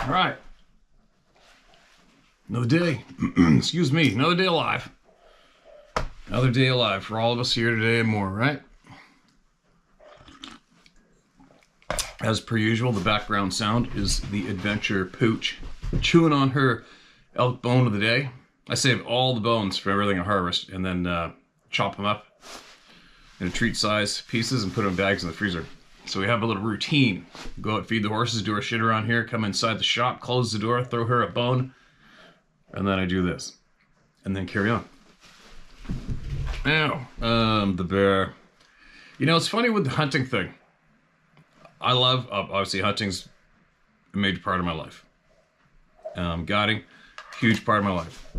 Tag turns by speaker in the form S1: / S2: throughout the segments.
S1: All right. Another day. Excuse me. Another day alive. Another day alive for all of us here today and more, right? As per usual, the background sound is the adventure pooch chewing on her elk bone of the day. I save all the bones for everything I harvest and then chop them up into treat size pieces and put them in bags in the freezer. So we have a little routine. Go out, feed the horses, do our shit around here, come inside the shop, close the door, throw her a bone, and then I do this. And then carry on. Now, the bear. You know, it's funny with the hunting thing. I love, obviously hunting's a major part of my life. Guiding, huge part of my life.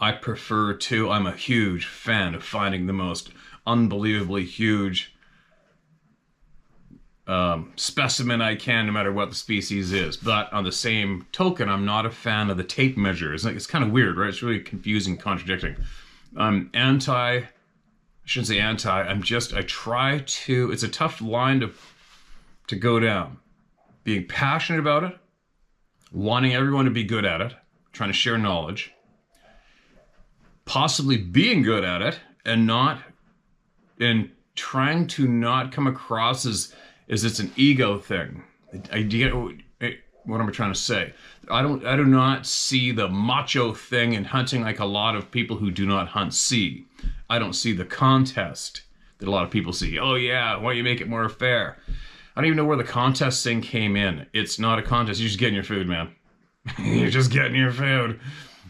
S1: I prefer to, I'm a huge fan of finding the most unbelievably huge specimen I can, no matter what the species is. But on the same token, I'm not a fan of the tape measure. It's kind of weird, right? It's really confusing, contradicting. I'm I shouldn't say anti, I try to, it's a tough line to go down. Being passionate about it, wanting everyone to be good at it, trying to share knowledge, possibly being good at it, and trying to not come across as it's an ego thing. I get what I'm trying to say. I do not see the macho thing in hunting like a lot of people who do not hunt see. I don't see the contest that a lot of people see. Oh yeah, why don't you make it more fair? I don't even know where the contest thing came in. It's not a contest. You're just getting your food, man. You're just getting your food.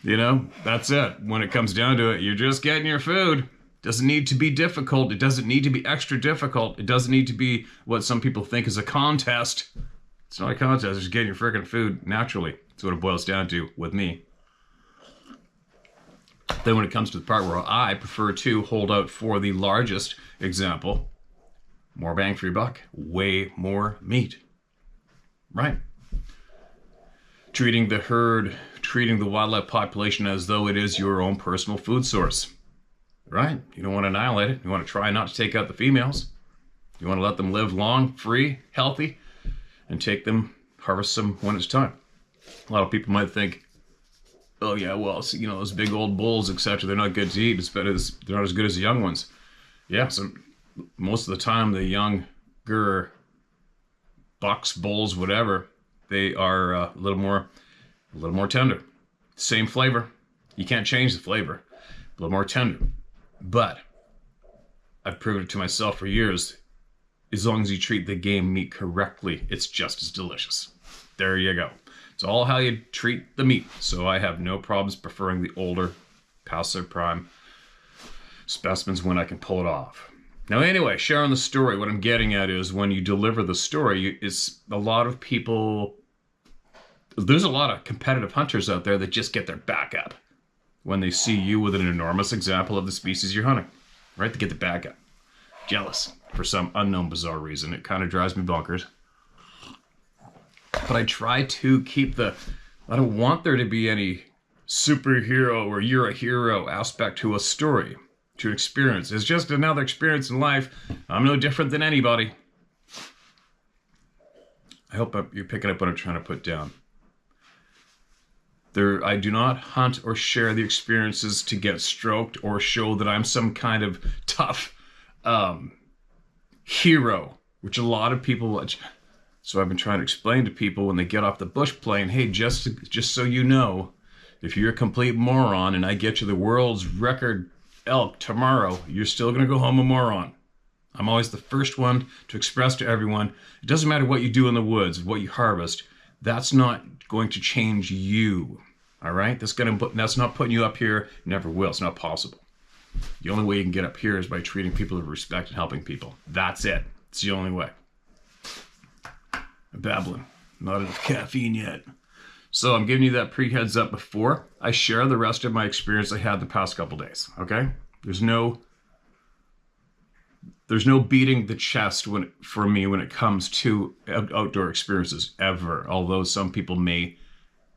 S1: You know, that's it. When it comes down to it, you're just getting your food. Doesn't need to be difficult. It doesn't need to be extra difficult. It doesn't need to be what some people think is a contest. It's not a contest. It's just getting your freaking food naturally. That's what it boils down to with me. Then when it comes to the part where I prefer to hold out for the largest example, more bang for your buck, way more meat. Right? Treating the herd, treating the wildlife population as though it is your own personal food source. Right? You don't want to annihilate it. You want to try not to take out the females. You want to let them live long, free, healthy, and take them, harvest them when it's time. A lot of people might think, oh yeah, well, you know, those big old bulls, etc., they're not good to eat. They're not as good as the young ones. Yeah, so most of the time, the younger bucks, bulls, whatever, they are a little more tender. Same flavor. You can't change the flavor. A little more tender. But I've proven it to myself for years. As long as you treat the game meat correctly, it's just as delicious. There you go. It's all how you treat the meat. So I have no problems preferring the older, past their prime specimens when I can pull it off. Now anyway, sharing the story, what I'm getting at is when you deliver the story, it's a lot of people, there's a lot of competitive hunters out there that just get their back up when they see you with an enormous example of the species you're hunting, right? They get the back up. Jealous for some unknown bizarre reason. It kind of drives me bonkers. But I try to keep I don't want there to be any superhero or you're a hero aspect to a story, to an experience. It's just another experience in life. I'm no different than anybody. I hope you're picking up what I'm trying to put down. I do not hunt or share the experiences to get stroked or show that I'm some kind of tough hero, which a lot of people. So I've been trying to explain to people when they get off the bush plane, hey, just so you know, if you're a complete moron and I get you the world's record elk tomorrow, you're still going to go home a moron. I'm always the first one to express to everyone, it doesn't matter what you do in the woods, what you harvest, that's not going to change you. All right? That's not putting you up here. Never will. It's not possible. The only way you can get up here is by treating people with respect and helping people. That's it. It's the only way. I'm babbling. Not enough caffeine yet. So I'm giving you that pre-heads up before I share the rest of my experience I had the past couple days. Okay? There's no beating the chest for me when it comes to outdoor experiences ever. Although some people may,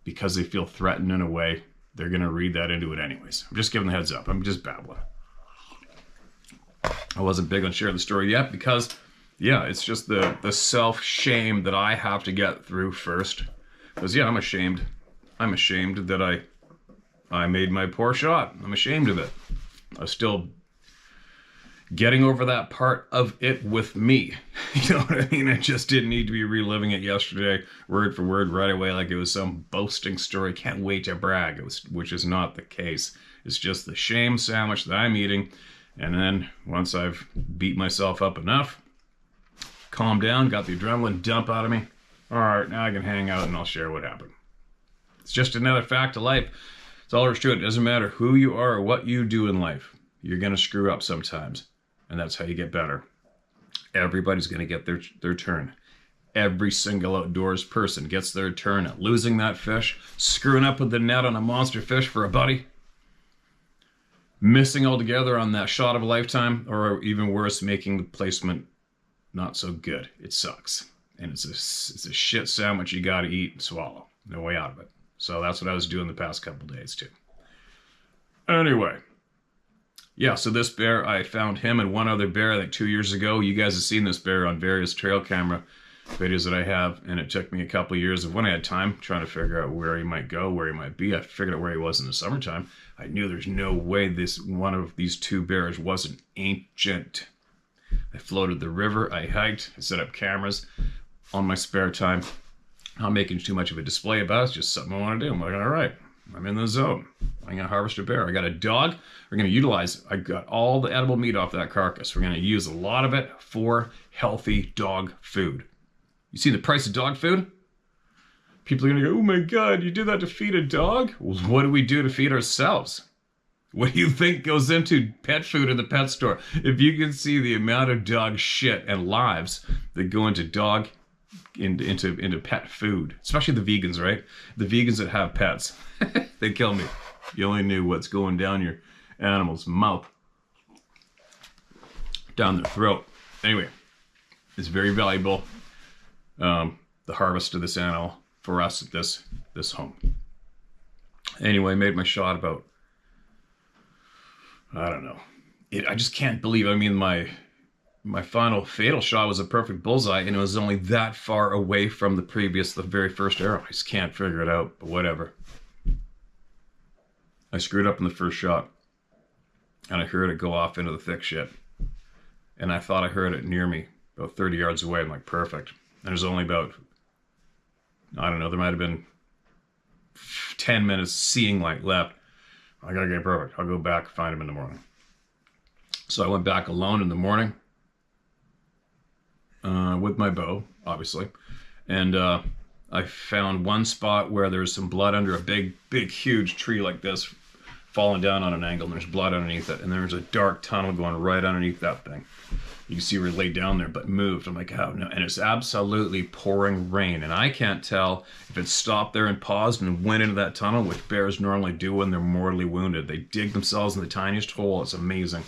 S1: because they feel threatened in a way, they're going to read that into it anyways. I'm just giving the heads up. I'm just babbling. I wasn't big on sharing the story yet because yeah, it's just the self-shame that I have to get through first. Because yeah, I'm ashamed. I'm ashamed that I made my poor shot. I'm ashamed of it. I'm still getting over that part of it with me. You know what I mean? I just didn't need to be reliving it yesterday, word for word, right away, like it was some boasting story. Can't wait to brag, which is not the case. It's just the shame sandwich that I'm eating. And then once I've beat myself up enough, calmed down, got the adrenaline dump out of me, all right, now I can hang out and I'll share what happened. It's just another fact of life. It's all there is to it. It doesn't matter who you are or what you do in life. You're going to screw up sometimes. And that's how you get better. Everybody's going to get their turn. Every single outdoors person gets their turn at losing that fish, screwing up with the net on a monster fish for a buddy, missing altogether on that shot of a lifetime, or even worse, making the placement not so good. It sucks. And it's a shit sandwich you got to eat and swallow. No way out of it. So that's what I was doing the past couple days too. Anyway. Yeah, so this bear, I found him and one other bear like 2 years ago. You guys have seen this bear on various trail camera videos that I have, and it took me a couple of years of when I had time trying to figure out where he might go, where he might be. I figured out where he was in the summertime. I knew there's no way one of these two bears wasn't ancient. I floated the river, I hiked, I set up cameras on my spare time. Not making too much of a display about it, it's just something I want to do. I'm like, all right, I'm in the zone. I'm going to harvest a bear. I got a dog. We're going to utilize, I got all the edible meat off that carcass. We're going to use a lot of it for healthy dog food. You see the price of dog food? People are going to go, oh my God, you did that to feed a dog? Well, what do we do to feed ourselves? What do you think goes into pet food in the pet store? If you can see the amount of dog shit and lives that go into into pet food, especially the vegans, right? The vegans that have pets, they kill me. You only knew what's going down your animal's mouth, down their throat. Anyway, it's very valuable, the harvest of this animal for us at this home. Anyway, made my shot about, I don't know. I just can't believe, I mean, my final fatal shot was a perfect bullseye, and it was only that far away from the very first arrow. I just can't figure it out, but whatever. I screwed up in the first shot, and I heard it go off into the thick shit. And I thought I heard it near me, about 30 yards away. I'm like, perfect. And there's only about, I don't know, there might have been 10 minutes seeing light left. I gotta get perfect. I'll go back, find him in the morning. So I went back alone in the morning, with my bow, obviously. And I found one spot where there's some blood under a big, huge tree like this, falling down on an angle, and there's blood underneath it. And there's a dark tunnel going right underneath that thing. You can see where it laid down there, but moved. I'm like, oh no. And it's absolutely pouring rain. And I can't tell if it stopped there and paused and went into that tunnel, which bears normally do when they're mortally wounded. They dig themselves in the tiniest hole. It's amazing.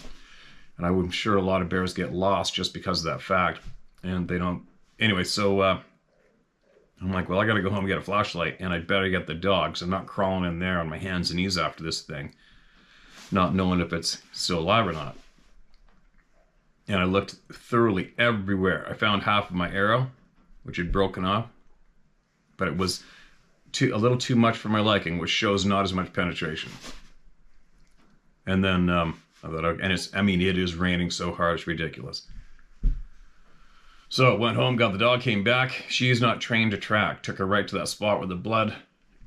S1: And I'm sure a lot of bears get lost just because of that fact. And they don't. Anyway, so I'm like, well, I got to go home and get a flashlight, and I'd better get the dog. So I'm not crawling in there on my hands and knees after this thing, not knowing if it's still alive or not. And I looked thoroughly everywhere. I found half of my arrow, which had broken off, but it was a little too much for my liking, which shows not as much penetration. And then I thought, okay, it is raining so hard, it's ridiculous. So went home, got the dog, came back. She is not trained to track. Took her right to that spot where the blood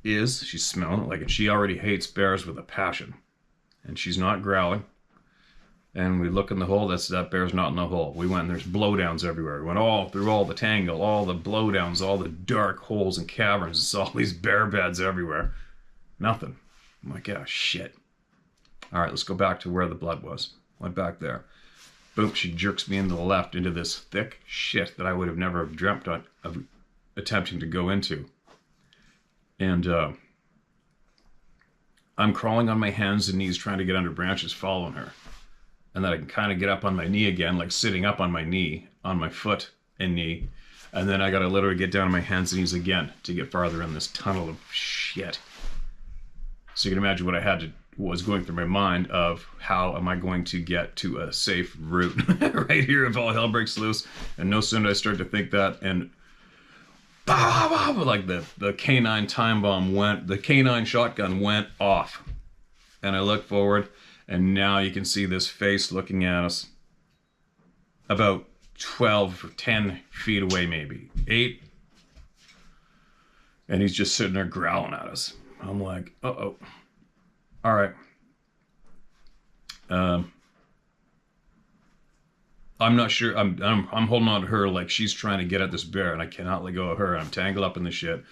S1: is. She's smelling it like it. She already hates bears with a passion. And she's not growling. And we look in the hole, that bear's not in the hole. We went and there's blowdowns everywhere. We went all through all the tangle, all the blowdowns, all the dark holes and caverns. It's all these bear beds everywhere. Nothing. I'm like, yeah, shit. All right, let's go back to where the blood was. Went back there. Boom, she jerks me into the left into this thick shit that I would have never dreamt of attempting to go into. And I'm crawling on my hands and knees trying to get under branches following her. And then I can kind of get up on my knee again, like sitting up on my knee, on my foot and knee. And then I got to literally get down on my hands and knees again to get farther in this tunnel of shit. So you can imagine what I had to was going through my mind of how am I going to get to a safe route right here if all hell breaks loose. And no sooner did I start to think that, and like the canine time bomb went, the canine shotgun went off. And I look forward, and now you can see this face looking at us about 12 or 10 feet away, maybe 8. And he's just sitting there growling at us. I'm like, uh-oh. All right. I'm not sure. I'm holding on to her like she's trying to get at this bear, and I cannot let go of her. I'm tangled up in the shit.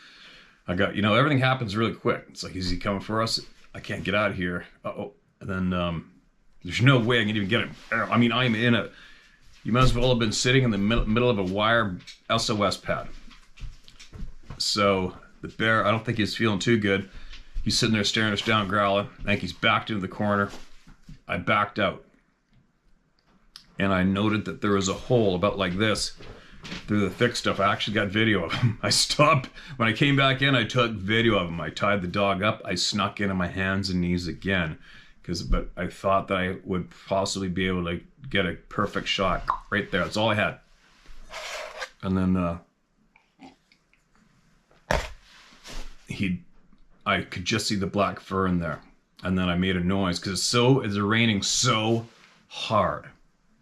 S1: I got, everything happens really quick. It's like, is he coming for us? I can't get out of here. Uh-oh. And then there's no way I can even get him. I mean, I'm in a, you might as well have been sitting in the middle of a wire SOS pad. So the bear, I don't think he's feeling too good. He's sitting there staring us down, growling. I think he's backed into the corner. I backed out. And I noted that there was a hole about like this through the thick stuff. I actually got video of him. I stopped. When I came back in, I took video of him. I tied the dog up. I snuck in on my hands and knees again. But I thought that I would possibly be able to get a perfect shot right there. That's all I had. And then I could just see the black fur in there. And then I made a noise because it's raining so hard.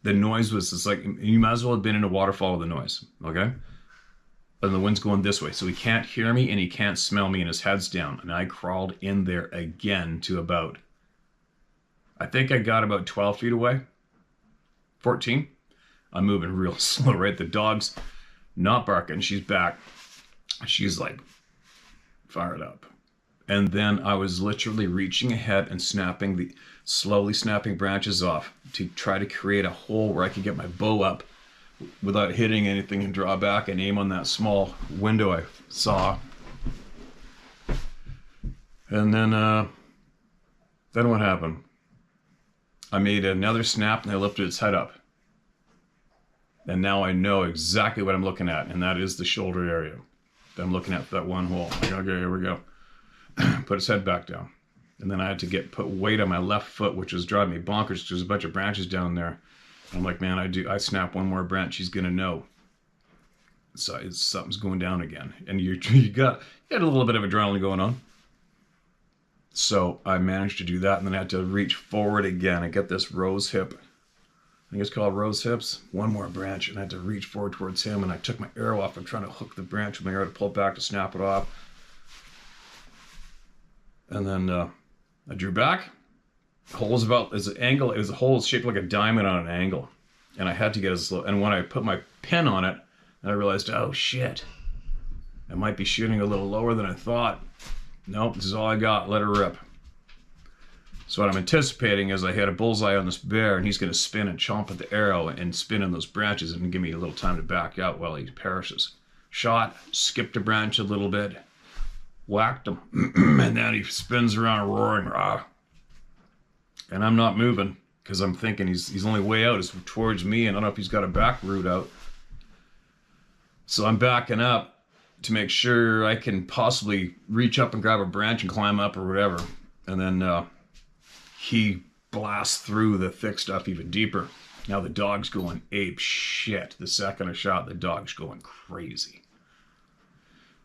S1: The noise was just like, you might as well have been in a waterfall with the noise, okay? And the wind's going this way, so he can't hear me and he can't smell me and his head's down. And I crawled in there again to about, I think I got about 12 feet away, 14. I'm moving real slow, right? The dog's not barking, she's back. She's like fired up. And then I was literally reaching ahead and slowly snapping branches off to try to create a hole where I could get my bow up without hitting anything and draw back and aim on that small window I saw. And then what happened? I made another snap and I lifted its head up. And now I know exactly what I'm looking at, and that is the shoulder area. I'm looking at that one hole. Like, okay, here we go. Put his head back down. And then I had to put weight on my left foot, which was driving me bonkers because there's a bunch of branches down there. And I'm like, man, I snap one more branch, he's gonna know. So something's going down again. And you got a little bit of adrenaline going on. So I managed to do that, and then I had to reach forward again. I get this rose hip. I think it's called rose hips. One more branch, and I had to reach forward towards him, and I took my arrow off. I'm trying to hook the branch with my arrow to pull it back to snap it off. And then I drew back. Hole's about as an angle. It was a hole shaped like a diamond on an angle, and I had to get as low. And when I put my pin on it, I realized, oh shit, I might be shooting a little lower than I thought. Nope, this is all I got. Let her rip. So what I'm anticipating is I hit a bullseye on this bear, and he's going to spin and chomp at the arrow and spin in those branches and give me a little time to back out while he perishes. Shot, skipped a branch a little bit, whacked him, and then he spins around roaring, rah. And I'm not moving because I'm thinking he's only way out is towards me, and I don't know if he's got a back route out. So I'm backing up to make sure I can possibly reach up and grab a branch and climb up or whatever. And then he blasts through the thick stuff even deeper. Now the dog's going ape shit. The second I shot, the dog's going crazy.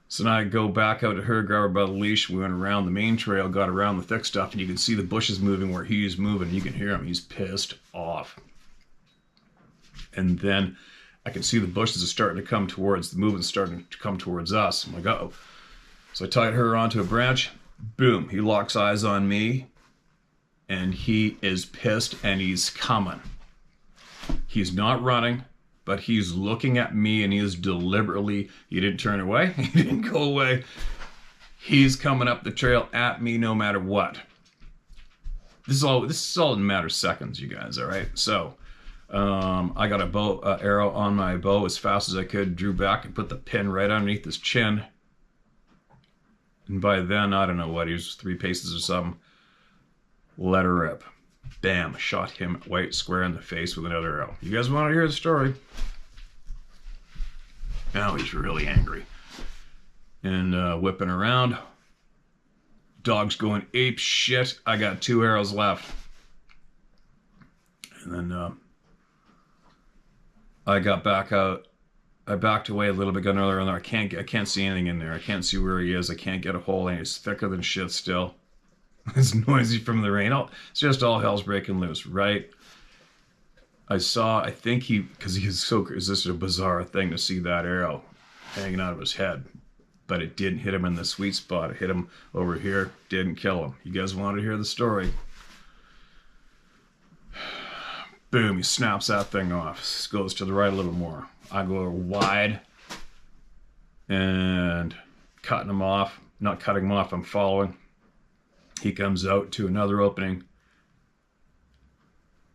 S1: So now I go back out to her, grab her by the leash. We went around the main trail, got around the thick stuff, and you can see the bushes moving where he's moving. You can hear him. He's pissed off. And then I can see the bushes are starting to come towards, the movement's starting to come towards us. I'm like, uh-oh. So I tied her onto a branch. Boom. He locks eyes on me. And he is pissed and he's coming. He's not running, but he's looking at me, and he is deliberately, he didn't turn away. He didn't go away. He's coming up the trail at me no matter what. This is all in a matter of seconds, you guys, all right? So I got a arrow on my bow as fast as I could, drew back and put the pin right underneath his chin. And by then, I don't know what, he was 3 paces or something. Let her rip. Bam, shot him right square in the face with another arrow. You guys want to hear the story? Now he's really angry. And whipping around. Dog's going ape shit. I got 2 arrows left. And then I got back out. I backed away a little bit, got another in there. I can't see anything in there. I can't see where he is. I can't get a hold of him. It's thicker than shit still. It's noisy from the rain. It's just all hell's breaking loose, right? I think because he's so, it's just a bizarre thing to see that arrow hanging out of his head. But it didn't hit him in the sweet spot. It hit him over here, didn't kill him. You guys want to hear the story? Boom, he snaps that thing off. Goes to the right a little more. I go wide and cutting him off. Not cutting him off, I'm following. He comes out to another opening,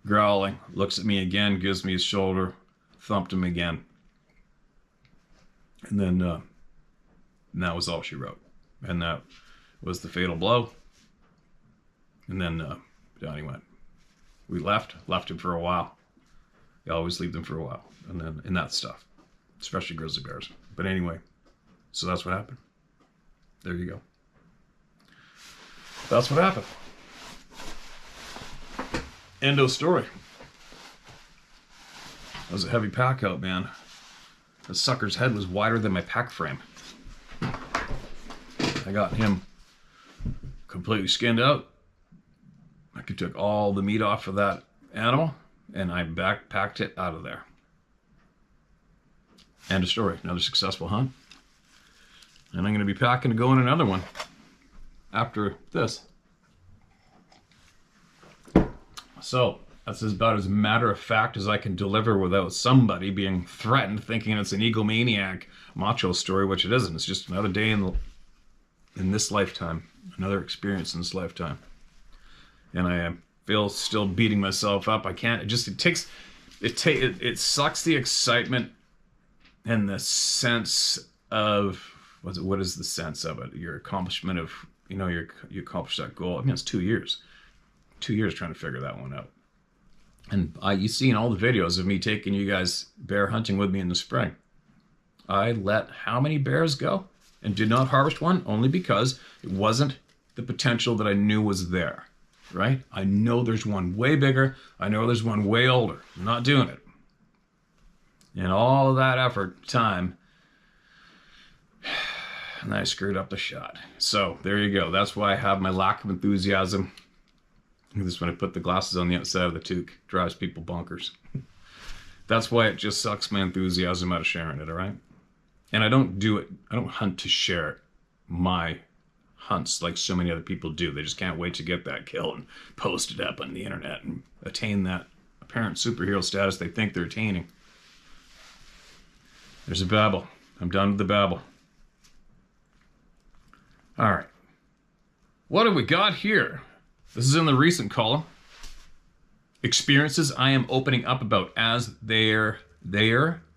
S1: growling, looks at me again, gives me his shoulder, thumped him again. And then that was all she wrote. And that was the fatal blow. And then down he went. We left him for a while. You always leave them for a while. And then, and that stuff, especially grizzly bears. But anyway, so that's what happened. There you go. That's what happened. End of story. That was a heavy pack out, man. The sucker's head was wider than my pack frame. I got him completely skinned out. I took all the meat off of that animal and I backpacked it out of there. End of story. Another successful hunt. And I'm going to be packing to go on another one after this. So that's about as matter of fact as I can deliver without somebody being threatened, thinking it's an egomaniac macho story, which it isn't. It's just another day in this lifetime, another experience in this lifetime. And I feel still beating myself up. I can't. It sucks the excitement and the sense of what is the sense of it? Your accomplishment of, you accomplished that goal. I mean, it's 2 years. 2 years trying to figure that one out. And you see in all the videos of me taking you guys bear hunting with me in the spring. I let how many bears go and did not harvest one only because it wasn't the potential that I knew was there, right? I know there's one way bigger. I know there's one way older. I'm not doing it. And all of that effort, time, and I screwed up the shot. So there you go. That's why I have my lack of enthusiasm. This when I put the glasses on the outside of the toque, drives people bonkers. That's why it just sucks my enthusiasm out of sharing it, all right? And I don't do it, I don't hunt to share my hunts like so many other people do. They just can't wait to get that kill and post it up on the internet and attain that apparent superhero status they think they're attaining. There's a babble. I'm done with the babble. All right. What have we got here? This is in the recent column. Experiences I am opening up about as they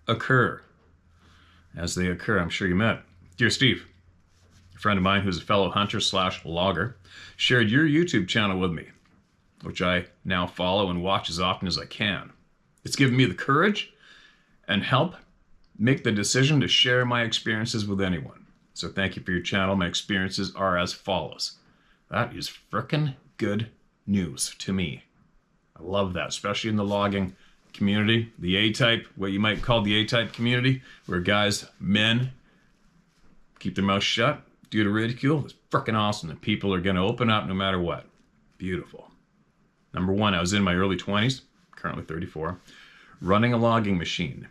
S1: occur. As they occur, I'm sure you met. Dear Steve, a friend of mine who's a fellow hunter / logger, shared your YouTube channel with me, which I now follow and watch as often as I can. It's given me the courage and help make the decision to share my experiences with anyone. So thank you for your channel. My experiences are as follows. That is frickin' good news to me. I love that, especially in the logging community, the A-type, what you might call the A-type community, where guys, men, keep their mouth shut due to ridicule. It's frickin' awesome that people are going to open up no matter what. Beautiful. Number one, I was in my early 20s, currently 34, running a logging machine,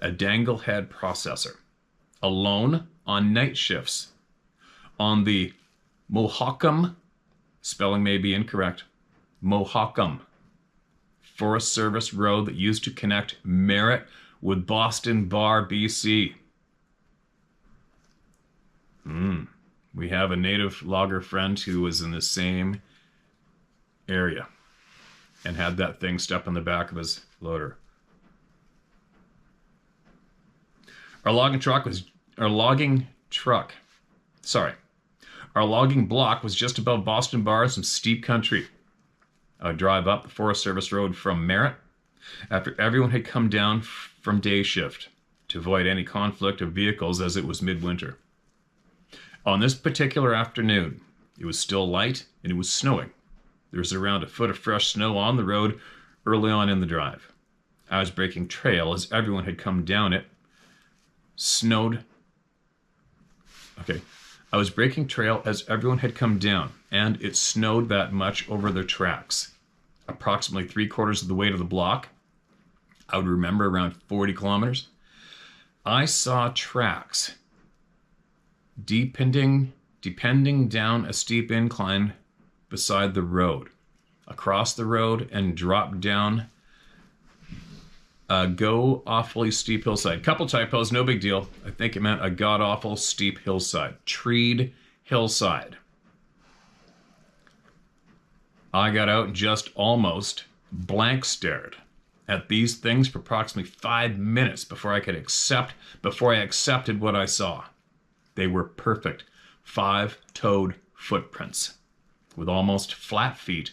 S1: a dangle head processor, alone on night shifts on the Mohawkum, spelling may be incorrect, Mohawkum Forest Service road that used to connect Merritt with Boston Bar, BC. We have a native logger friend who was in the same area and had that thing stuck on the back of his loader. Our logging block was just above Boston Bar, some steep country. I would drive up the Forest Service road from Merritt after everyone had come down from day shift to avoid any conflict of vehicles as it was midwinter. On this particular afternoon, It was still light and it was snowing. There was around a foot of fresh snow on the road early on in the drive. I was breaking trail as everyone had come down it. I was breaking trail as everyone had come down, and it snowed that much over their tracks. Approximately 3/4 of the way to the block, I would remember around 40 kilometers, I saw tracks depending down a steep incline beside the road, across the road, and drop down a go awfully steep hillside. Couple typos, no big deal. I think it meant a god awful steep hillside. Treed hillside. I got out and just almost blank stared at these things for approximately 5 minutes before I accepted what I saw. They were perfect 5-toed footprints with almost flat feet,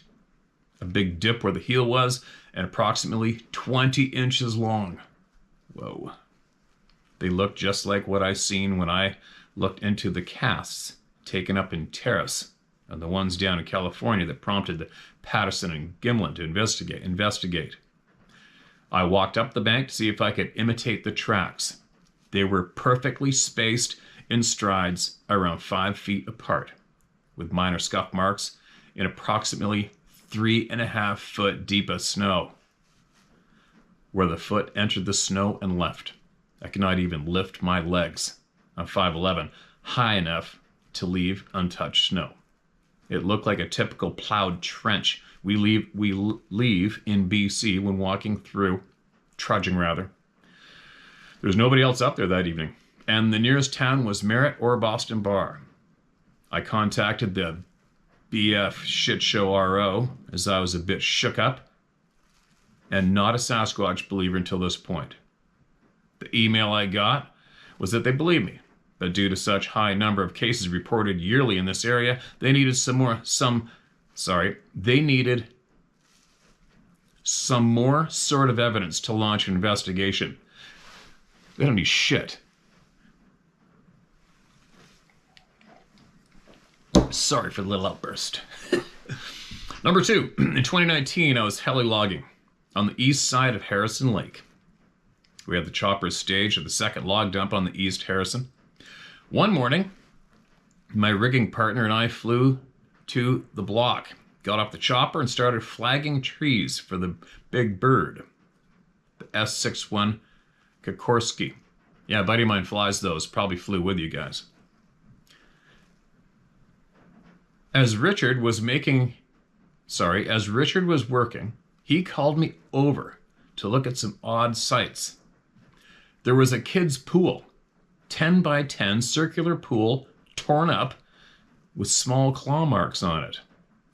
S1: a big dip where the heel was, and approximately 20 inches long. Whoa. They looked just like what I seen when I looked into the casts taken up in Terrace and the ones down in California that prompted the Patterson and Gimlin to investigate. I walked up the bank to see if I could imitate the tracks. They were perfectly spaced in strides around 5 feet apart, with minor scuff marks in approximately 3.5 foot deep of snow, where the foot entered the snow and left. I could not even lift my legs. I'm 5'11", high enough to leave untouched snow. It looked like a typical plowed trench we leave in BC when trudging rather. There was nobody else up there that evening, and the nearest town was Merritt or Boston Bar. I contacted the BF shit show RO as I was a bit shook up and not a Sasquatch believer until this point. The email I got was that they believed me, but due to such high number of cases reported yearly in this area, they needed some more sort of evidence to launch an investigation. They don't need shit. Sorry for the little outburst. Number 2, in 2019, I was heli logging on the east side of Harrison Lake. We had the choppers staged at the second log dump on the East Harrison. One morning, my rigging partner and I flew to the block, got off the chopper, and started flagging trees for the big bird, the S61 Kokorski. Yeah, a buddy of mine flies those, probably flew with you guys. As Richard was working, he called me over to look at some odd sights. There was a kid's pool, 10 by 10 circular pool, torn up with small claw marks on it.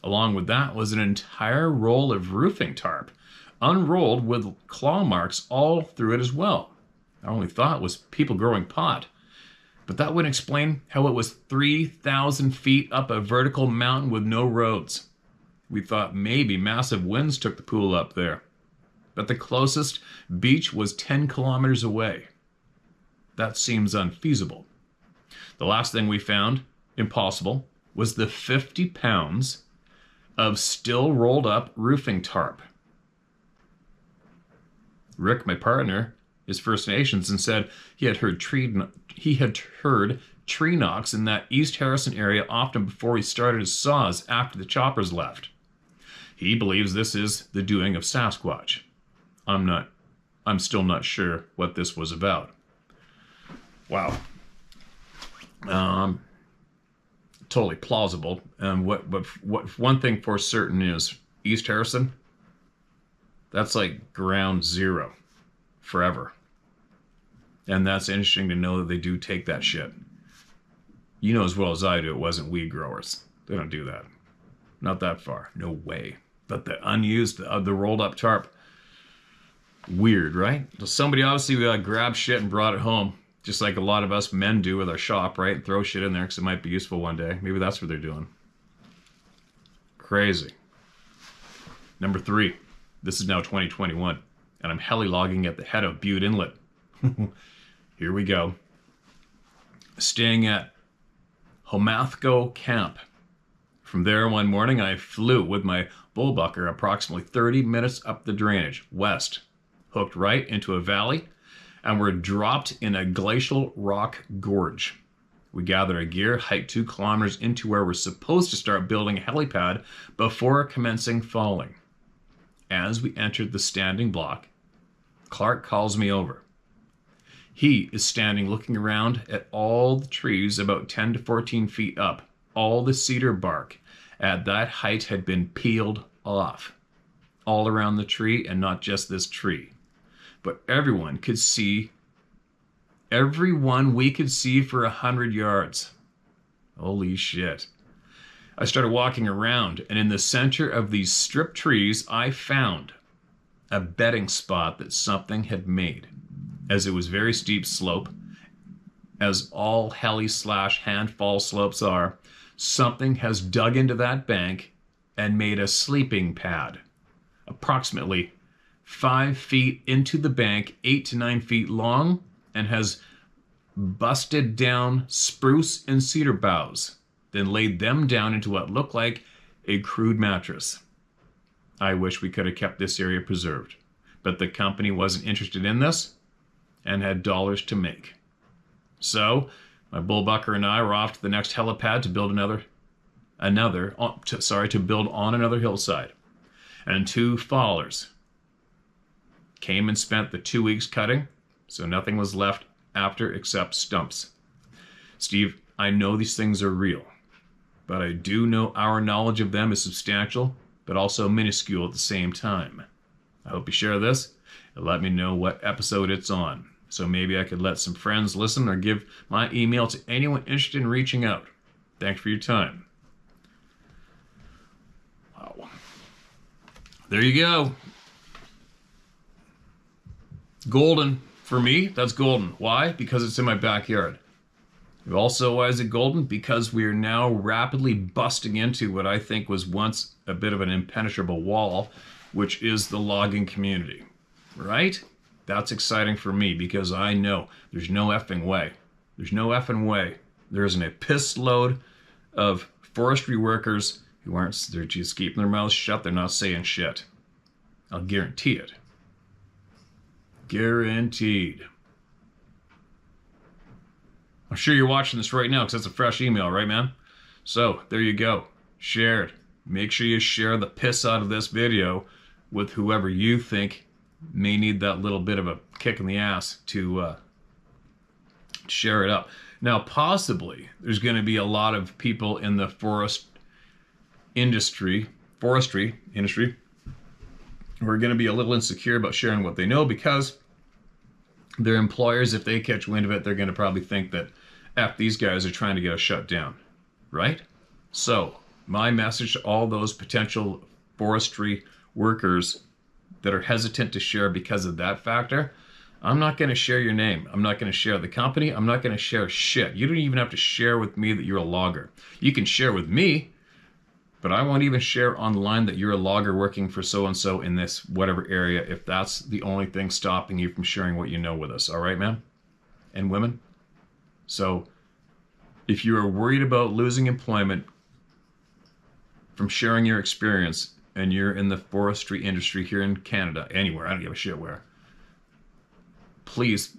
S1: Along with that was an entire roll of roofing tarp, unrolled with claw marks all through it as well. I only thought it was people growing pot. But that would explain how it was 3,000 feet up a vertical mountain with no roads. We thought maybe massive winds took the pool up there. But the closest beach was 10 kilometers away. That seems unfeasible. The last thing we found, impossible, was the 50 pounds of still rolled up roofing tarp. Rick, my partner, is First Nations, and said he had heard tree knocks in that East Harrison area often before he started his saws after the choppers left. He believes this is the doing of Sasquatch. I'm still not sure what this was about. Wow. Totally plausible. And what one thing for certain is East Harrison, that's like ground zero forever. And that's interesting to know that they do take that shit. You know as well as I do, it wasn't weed growers. They don't do that. Not that far. No way. But the unused, the rolled up tarp, weird, right? So somebody obviously grabbed shit and brought it home, just like a lot of us men do with our shop, right? And throw shit in there because it might be useful one day. Maybe that's what they're doing. Crazy. Number 3. This is now 2021, and I'm heli logging at the head of Butte Inlet. Here we go. Staying at Homathko Camp From there, one morning, I flew with my bullbucker approximately 30 minutes up the drainage, west, hooked right into a valley, and were dropped in a glacial rock gorge. We gathered our gear, hiked 2 kilometers into where we're supposed to start building a helipad before commencing falling. As we entered the standing block, Clark calls me over. He is standing looking around at all the trees about 10 to 14 feet up. All the cedar bark at that height had been peeled off all around the tree, and not just this tree. But everyone we could see for 100 yards. Holy shit. I started walking around, and in the center of these stripped trees, I found a bedding spot that something had made, as it was very steep slope, as all heli/handfall slopes are. Something has dug into that bank and made a sleeping pad, approximately 5 feet into the bank, 8 to 9 feet long, and has busted down spruce and cedar boughs, then laid them down into what looked like a crude mattress. I wish we could have kept this area preserved, but the company wasn't interested in this and had dollars to make. So my bullbucker and I were off to the next helipad to build to build on another hillside. And 2 fallers came and spent the 2 weeks cutting, so nothing was left after except stumps. Steve, I know these things are real, but I do know our knowledge of them is substantial, but also minuscule at the same time. I hope you share this and let me know what episode it's on, so maybe I could let some friends listen or give my email to anyone interested in reaching out. Thanks for your time. Wow. There you go. Golden. For me, that's golden. Why? Because it's in my backyard. Also, why is it golden? Because we are now rapidly busting into what I think was once a bit of an impenetrable wall, which is the logging community. Right? That's exciting for me because I know there's no effing way. There's no effing way. There isn't a piss load of forestry workers who aren't, they're just keeping their mouths shut. They're not saying shit. I'll guarantee it. Guaranteed. I'm sure you're watching this right now because it's a fresh email, right, man? So, there you go. Share it. Make sure you share the piss out of this video with whoever you think may need that little bit of a kick in the ass to share it up. Now, possibly, there's going to be a lot of people in the forestry industry, who are going to be a little insecure about sharing what they know because their employers, if they catch wind of it, they're going to probably think that these guys are trying to get us shut down, right? So my message to all those potential forestry workers that are hesitant to share because of that factor, I'm not going to share your name. I'm not going to share the company. I'm not going to share shit. You don't even have to share with me that you're a logger. You can share with me, but I won't even share online that you're a logger working for so-and-so in this whatever area if that's the only thing stopping you from sharing what you know with us. All right, man? And women? So if you are worried about losing employment from sharing your experience and you're in the forestry industry here in Canada, anywhere, I don't give a shit where, please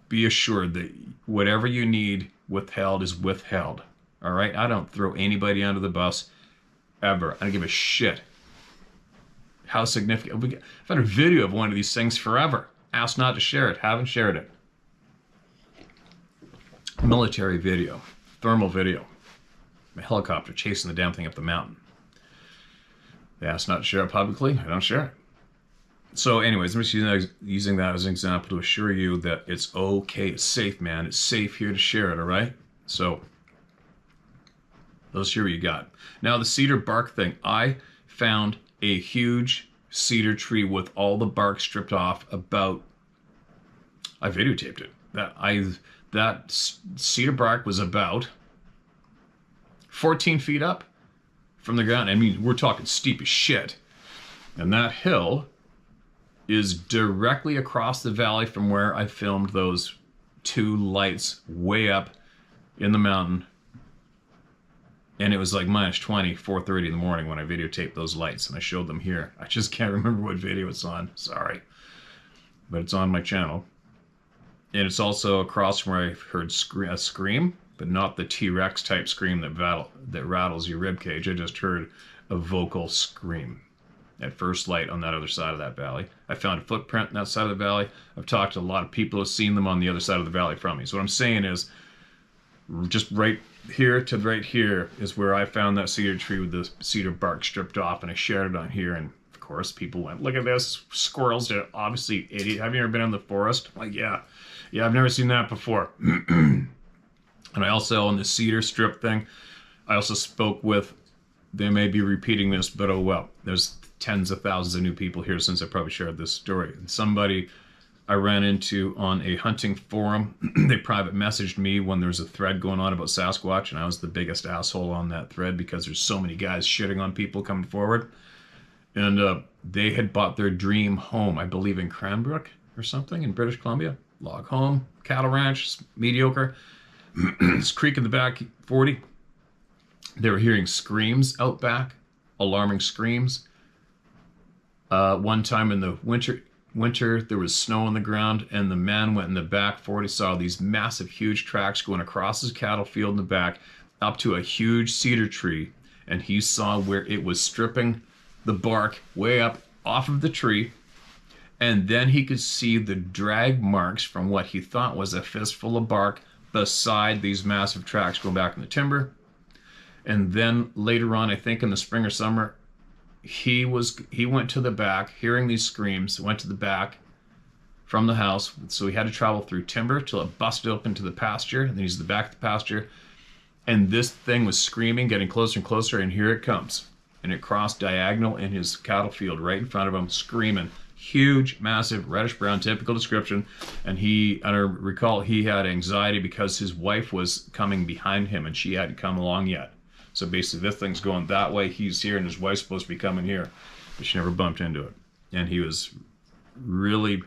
S1: be assured that whatever you need withheld is withheld. All right? I don't throw anybody under the bus ever. I don't give a shit how significant. I've had a video of one of these things forever. Asked not to share it. Haven't shared it. Military video. Thermal video. A helicopter chasing the damn thing up the mountain. They asked not to share it publicly. I don't share it. So anyways, I'm just using that as an example to assure you that it's okay. It's safe, man. It's safe here to share it, all right? So let's hear what you got. Now, the cedar bark thing. I found a huge cedar tree with all the bark stripped off about, I videotaped it. That cedar bark was about 14 feet up from the ground. I mean, we're talking steep as shit. And that hill is directly across the valley from where I filmed those 2 lights way up in the mountain And it was like -20, 4:30 in the morning when I videotaped those lights, and I showed them here. I just can't remember what video it's on. Sorry. But it's on my channel. And it's also across from where I heard a scream, but not the T-Rex type scream that rattles your ribcage. I just heard a vocal scream at first light on that other side of that valley. I found a footprint on that side of the valley. I've talked to a lot of people who have seen them on the other side of the valley from me. So what I'm saying is, just right here to right here is where I found that cedar tree with the cedar bark stripped off, and I shared it on here. And of course, people went, "Look at this, squirrels did it." Obviously, idiot. Have you ever been in the forest? I'm like, yeah, I've never seen that before. And I also, on the cedar strip thing, I also spoke with, they may be repeating this, but oh well. There's tens of thousands of new people here since I probably shared this story. And somebody I ran into on a hunting forum, they private messaged me when there was a thread going on about Sasquatch, and I was the biggest asshole on that thread because there's so many guys shitting on people coming forward. And they had bought their dream home, I believe in Cranbrook or something in British Columbia. Log home, cattle ranch, mediocre. This creek in the back, 40. They were hearing screams out back, alarming screams. One time in the winter, there was snow on the ground, and the man went in the back 40, saw these massive, huge tracks going across his cattle field in the back up to a huge cedar tree, and he saw where it was stripping the bark way up off of the tree, and then he could see the drag marks from what he thought was a fistful of bark beside these massive tracks going back in the timber. And then later on, I think in the spring or summer, he went to the back, hearing these screams, went to the back from the house. So he had to travel through timber till it busted open to the pasture. And then he's at the back of the pasture. And this thing was screaming, getting closer and closer. And here it comes. And it crossed diagonal in his cattle field right in front of him, screaming. Huge, massive, reddish brown, typical description. And I recall he had anxiety because his wife was coming behind him and she hadn't come along yet. So basically this thing's going that way, he's here, and his wife's supposed to be coming here. But she never bumped into it. And he was really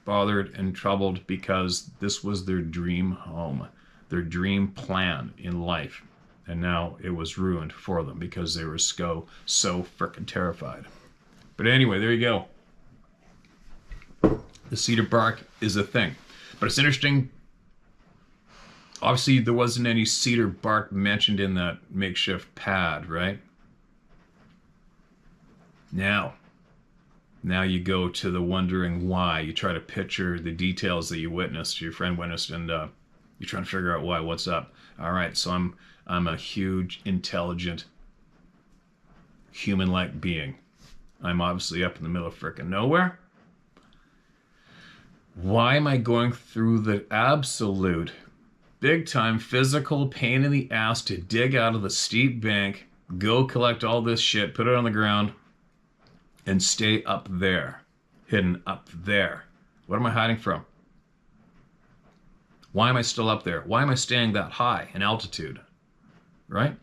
S1: bothered and troubled because this was their dream home, their dream plan in life. And now it was ruined for them because they were so freaking terrified. But anyway, there you go. The cedar bark is a thing. But it's interesting. Obviously, there wasn't any cedar bark mentioned in that makeshift pad, right? Now you go to the wondering why. You try to picture the details that you witnessed, your friend witnessed, and you're trying to figure out why, what's up. All right, so I'm a huge, intelligent, human-like being. I'm obviously up in the middle of frickin' nowhere. Why am I going through the absolute big-time physical pain in the ass to dig out of the steep bank, go collect all this shit, put it on the ground, and stay up there, hidden up there? What am I hiding from? Why am I still up there? Why am I staying that high in altitude? Right?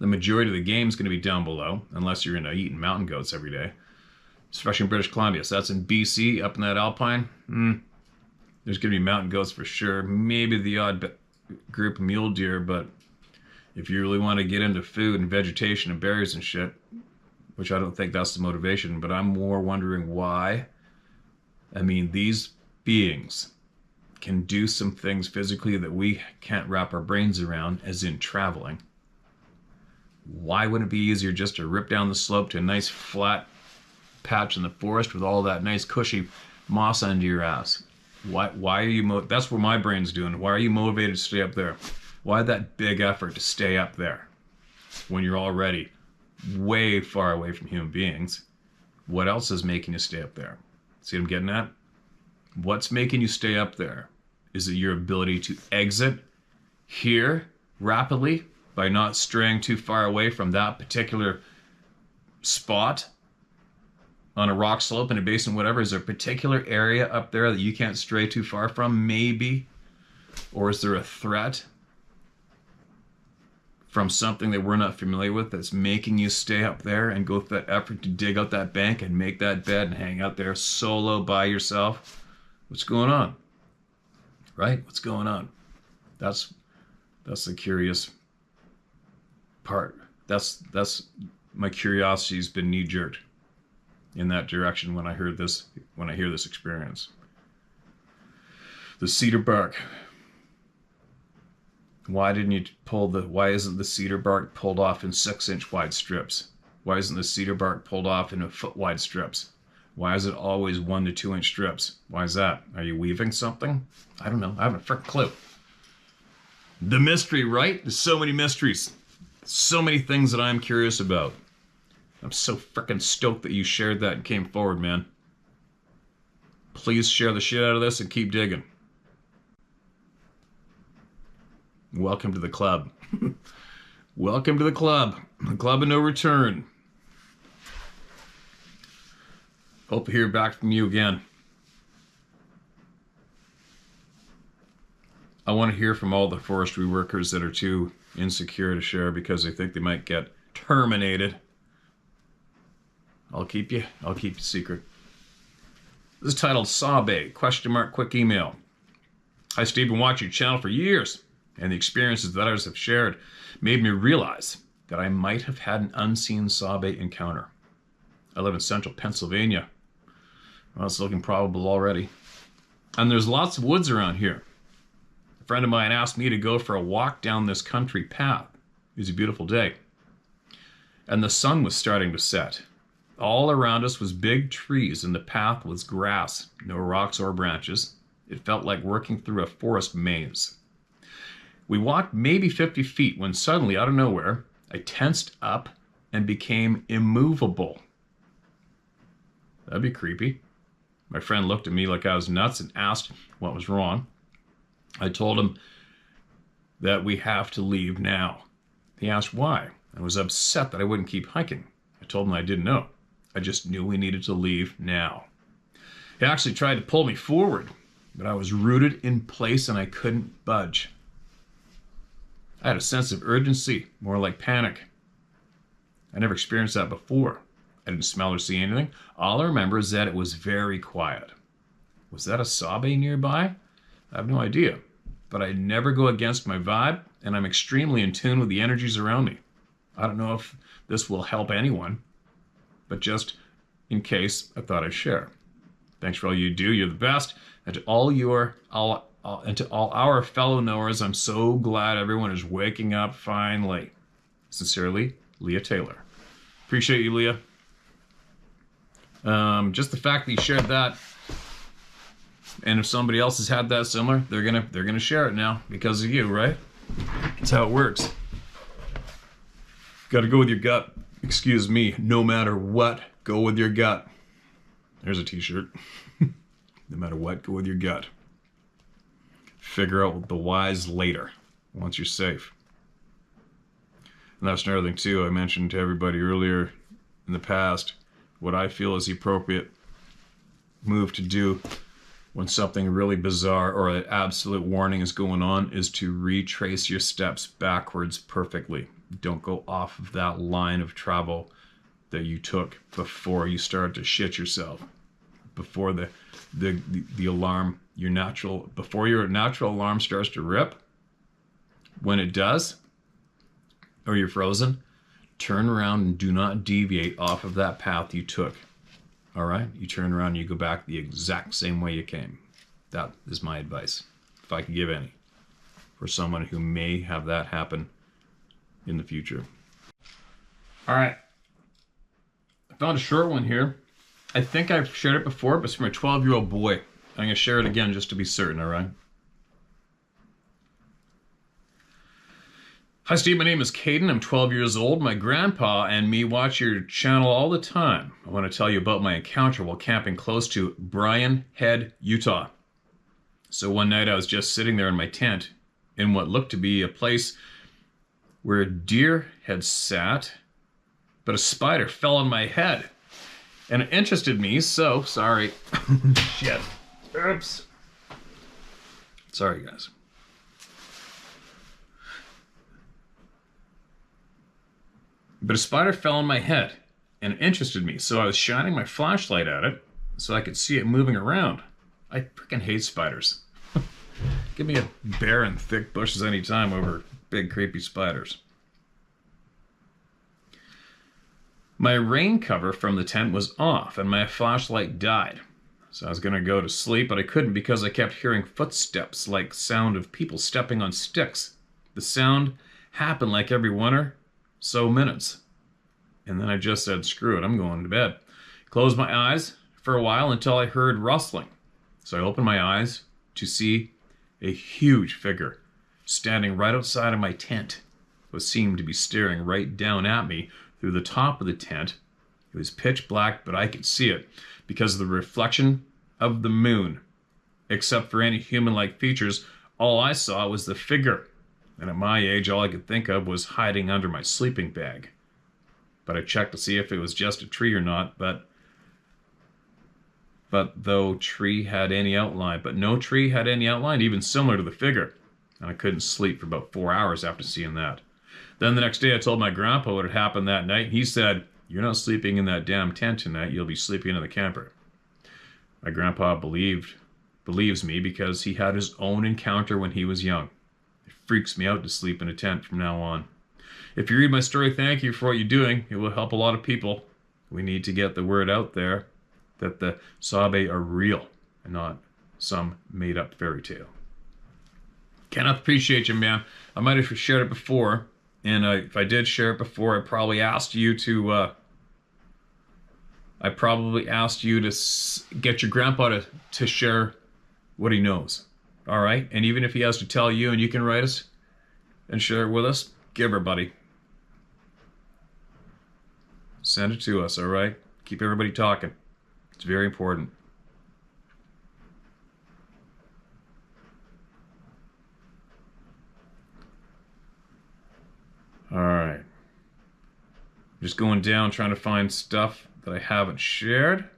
S1: The majority of the game is going to be down below, unless you're into eating mountain goats every day, especially in British Columbia. So that's in BC, up in that alpine. There's going to be mountain goats for sure. Maybe the odd group of mule deer, but if you really want to get into food and vegetation and berries and shit, which I don't think that's the motivation, but I'm more wondering why. I mean, these beings can do some things physically that we can't wrap our brains around, as in traveling. Why wouldn't it be easier just to rip down the slope to a nice flat patch in the forest with all that nice cushy moss under your ass? Why are you that's what my brain's doing. Why are you motivated to stay up there? Why that big effort to stay up there when you're already way far away from human beings? What else is making you stay up there? See what I'm getting at? What's making you stay up there? Is it your ability to exit here rapidly by not straying too far away from that particular spot on a rock slope in a basin, whatever? Is there a particular area up there that you can't stray too far from? Maybe. Or is there a threat from something that we're not familiar with that's making you stay up there and go through that effort to dig out that bank and make that bed and hang out there solo by yourself? What's going on? Right? What's going on? That's the curious part. That's my curiosity's been knee-jerked in that direction when I hear this experience. The cedar bark. Why isn't the cedar bark pulled off in 6-inch wide strips? Why isn't the cedar bark pulled off in a foot wide strips? Why is it always 1 to 2 inch strips? Why is that? Are you weaving something? I don't know. I haven't a frickin' clue. The mystery, right? There's so many mysteries. So many things that I'm curious about. I'm so frickin' stoked that you shared that and came forward, man. Please share the shit out of this and keep digging. Welcome to the club. Welcome to the club. The club of no return. Hope to hear back from you again. I want to hear from all the forestry workers that are too insecure to share because they think they might get terminated. I'll keep you secret. This is titled Sawbay, ? Quick email. Hi Steve, been watching your channel for years, and the experiences that others have shared made me realize that I might have had an unseen sawbay encounter. I live in central Pennsylvania. Well, it's looking probable already. And there's lots of woods around here. A friend of mine asked me to go for a walk down this country path. It was a beautiful day. And the sun was starting to set. All around us was big trees and the path was grass, no rocks or branches. It felt like working through a forest maze. We walked maybe 50 feet when suddenly, out of nowhere, I tensed up and became immovable. That'd be creepy. My friend looked at me like I was nuts and asked what was wrong. I told him that we have to leave now. He asked why. I was upset that I wouldn't keep hiking. I told him I didn't know. I just knew we needed to leave now. He actually tried to pull me forward, but I was rooted in place and I couldn't budge. I had a sense of urgency, more like panic. I never experienced that before. I didn't smell or see anything. All I remember is that it was very quiet. Was that a sawbay nearby? I have no idea. But I never go against my vibe, and I'm extremely in tune with the energies around me. I don't know if this will help anyone, but just in case, I thought I'd share. Thanks for all you do. You're the best. And to all our fellow knowers, I'm so glad everyone is waking up finally. Sincerely, Leah Taylor. Appreciate you, Leah. Just the fact that you shared that, and if somebody else has had that similar, they're gonna share it now because of you, right? That's how it works. Got to go with your gut. Excuse me. No matter what, go with your gut. There's a t-shirt. No matter what, go with your gut. Figure out the whys later, once you're safe. And that's another thing too. I mentioned to everybody earlier in the past what I feel is the appropriate move to do when something really bizarre or an absolute warning is going on is to retrace your steps backwards perfectly. Don't go off of that line of travel that you took before you started to shit yourself. Before the alarm, before your natural alarm starts to rip. When it does, or you're frozen, turn around and do not deviate off of that path you took. All right? You turn around and you go back the exact same way you came. That is my advice, if I could give any, for someone who may have that happen in the future. All right. I found a short one here. I think I've shared it before, but it's from a 12-year-old boy. I'm going to share it again just to be certain, all right? Hi, Steve. My name is Caden. I'm 12 years old. My grandpa and me watch your channel all the time. I want to tell you about my encounter while camping close to Bryan Head, Utah. So one night I was just sitting there in my tent in what looked to be a place where a deer had sat, but a spider fell on my head. And it interested me, so sorry. Shit. Oops. Sorry, guys. But a spider fell on my head, and it interested me, so I was shining my flashlight at it so I could see it moving around. I freaking hate spiders. Give me a bear in thick bushes anytime over big creepy spiders. My rain cover from the tent was off and my flashlight died. So I was going to go to sleep, but I couldn't because I kept hearing footsteps, like sound of people stepping on sticks. The sound happened like every 1 or so minutes. And then I just said, screw it, I'm going to bed. Closed my eyes for a while until I heard rustling. So I opened my eyes to see a huge figure standing right outside of my tent. It seemed to be staring right down at me through the top of the tent. It was pitch black, but I could see it because of the reflection of the moon. Except for any human-like features, all I saw was the figure. And at my age, all I could think of was hiding under my sleeping bag. But I checked to see if it was just a tree or not, but no tree had any outline, even similar to the figure. And I couldn't sleep for about 4 hours after seeing that. Then the next day I told my grandpa what had happened that night. He said, "You're not sleeping in that damn tent tonight. You'll be sleeping in the camper." My grandpa believes me because he had his own encounter when he was young. It freaks me out to sleep in a tent from now on. If you read my story, thank you for what you're doing. It will help a lot of people. We need to get the word out there that the Sabe are real and not some made-up fairy tale. Cannot appreciate you, man. I might have shared it before, and if I did share it before, I probably asked you to get your grandpa to share what he knows. All right? And even if he has to tell you and you can write us and share it with us, give her, buddy. Send it to us, all right? Keep everybody talking. It's very important. All right. Just going down, trying to find stuff that I haven't shared.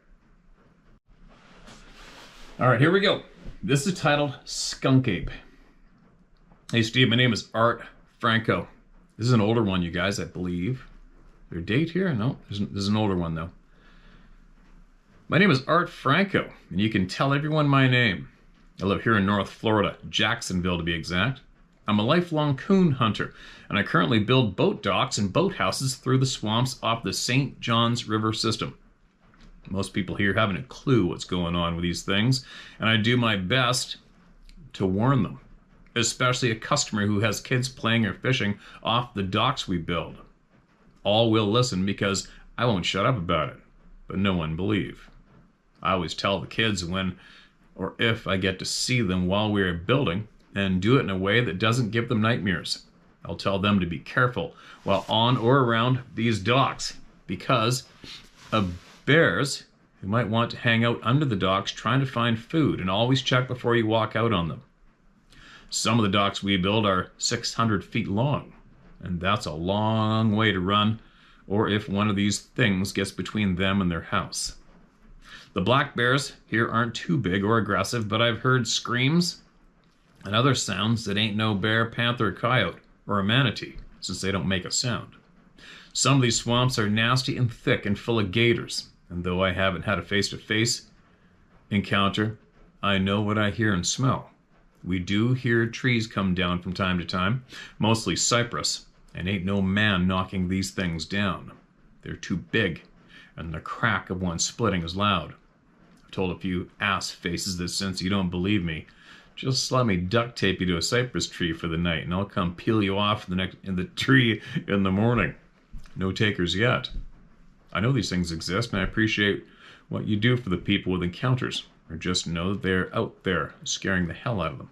S1: All right, here we go. This is titled Skunk Ape. Hey, Steve, my name is Art Franco. This is an older one, you guys, I believe. Is there a date here? No, there's an older one, though. My name is Art Franco, and you can tell everyone my name. I live here in North Florida, Jacksonville to be exact. I'm a lifelong coon hunter, and I currently build boat docks and boathouses through the swamps off the St. Johns River system. Most people here haven't a clue what's going on with these things, and I do my best to warn them, especially a customer who has kids playing or fishing off the docks we build. All will listen because I won't shut up about it, but no one believe. I always tell the kids when or if I get to see them while we are building, and do it in a way that doesn't give them nightmares. I'll tell them to be careful while on or around these docks because of bears who might want to hang out under the docks trying to find food, and always check before you walk out on them. Some of the docks we build are 600 feet long, and that's a long way to run, or if one of these things gets between them and their house. The black bears here aren't too big or aggressive, but I've heard screams and other sounds that ain't no bear, panther, coyote, or a manatee, since they don't make a sound. Some of these swamps are nasty and thick and full of gators, and though I haven't had a face-to-face encounter, I know what I hear and smell. We do hear trees come down from time to time, mostly cypress, and ain't no man knocking these things down. They're too big, and the crack of one splitting is loud. I've told a few ass faces that since you don't believe me, just let me duct tape you to a cypress tree for the night, and I'll come peel you off in the tree in the morning. No takers yet. I know these things exist, and I appreciate what you do for the people with encounters, or just know that they're out there scaring the hell out of them.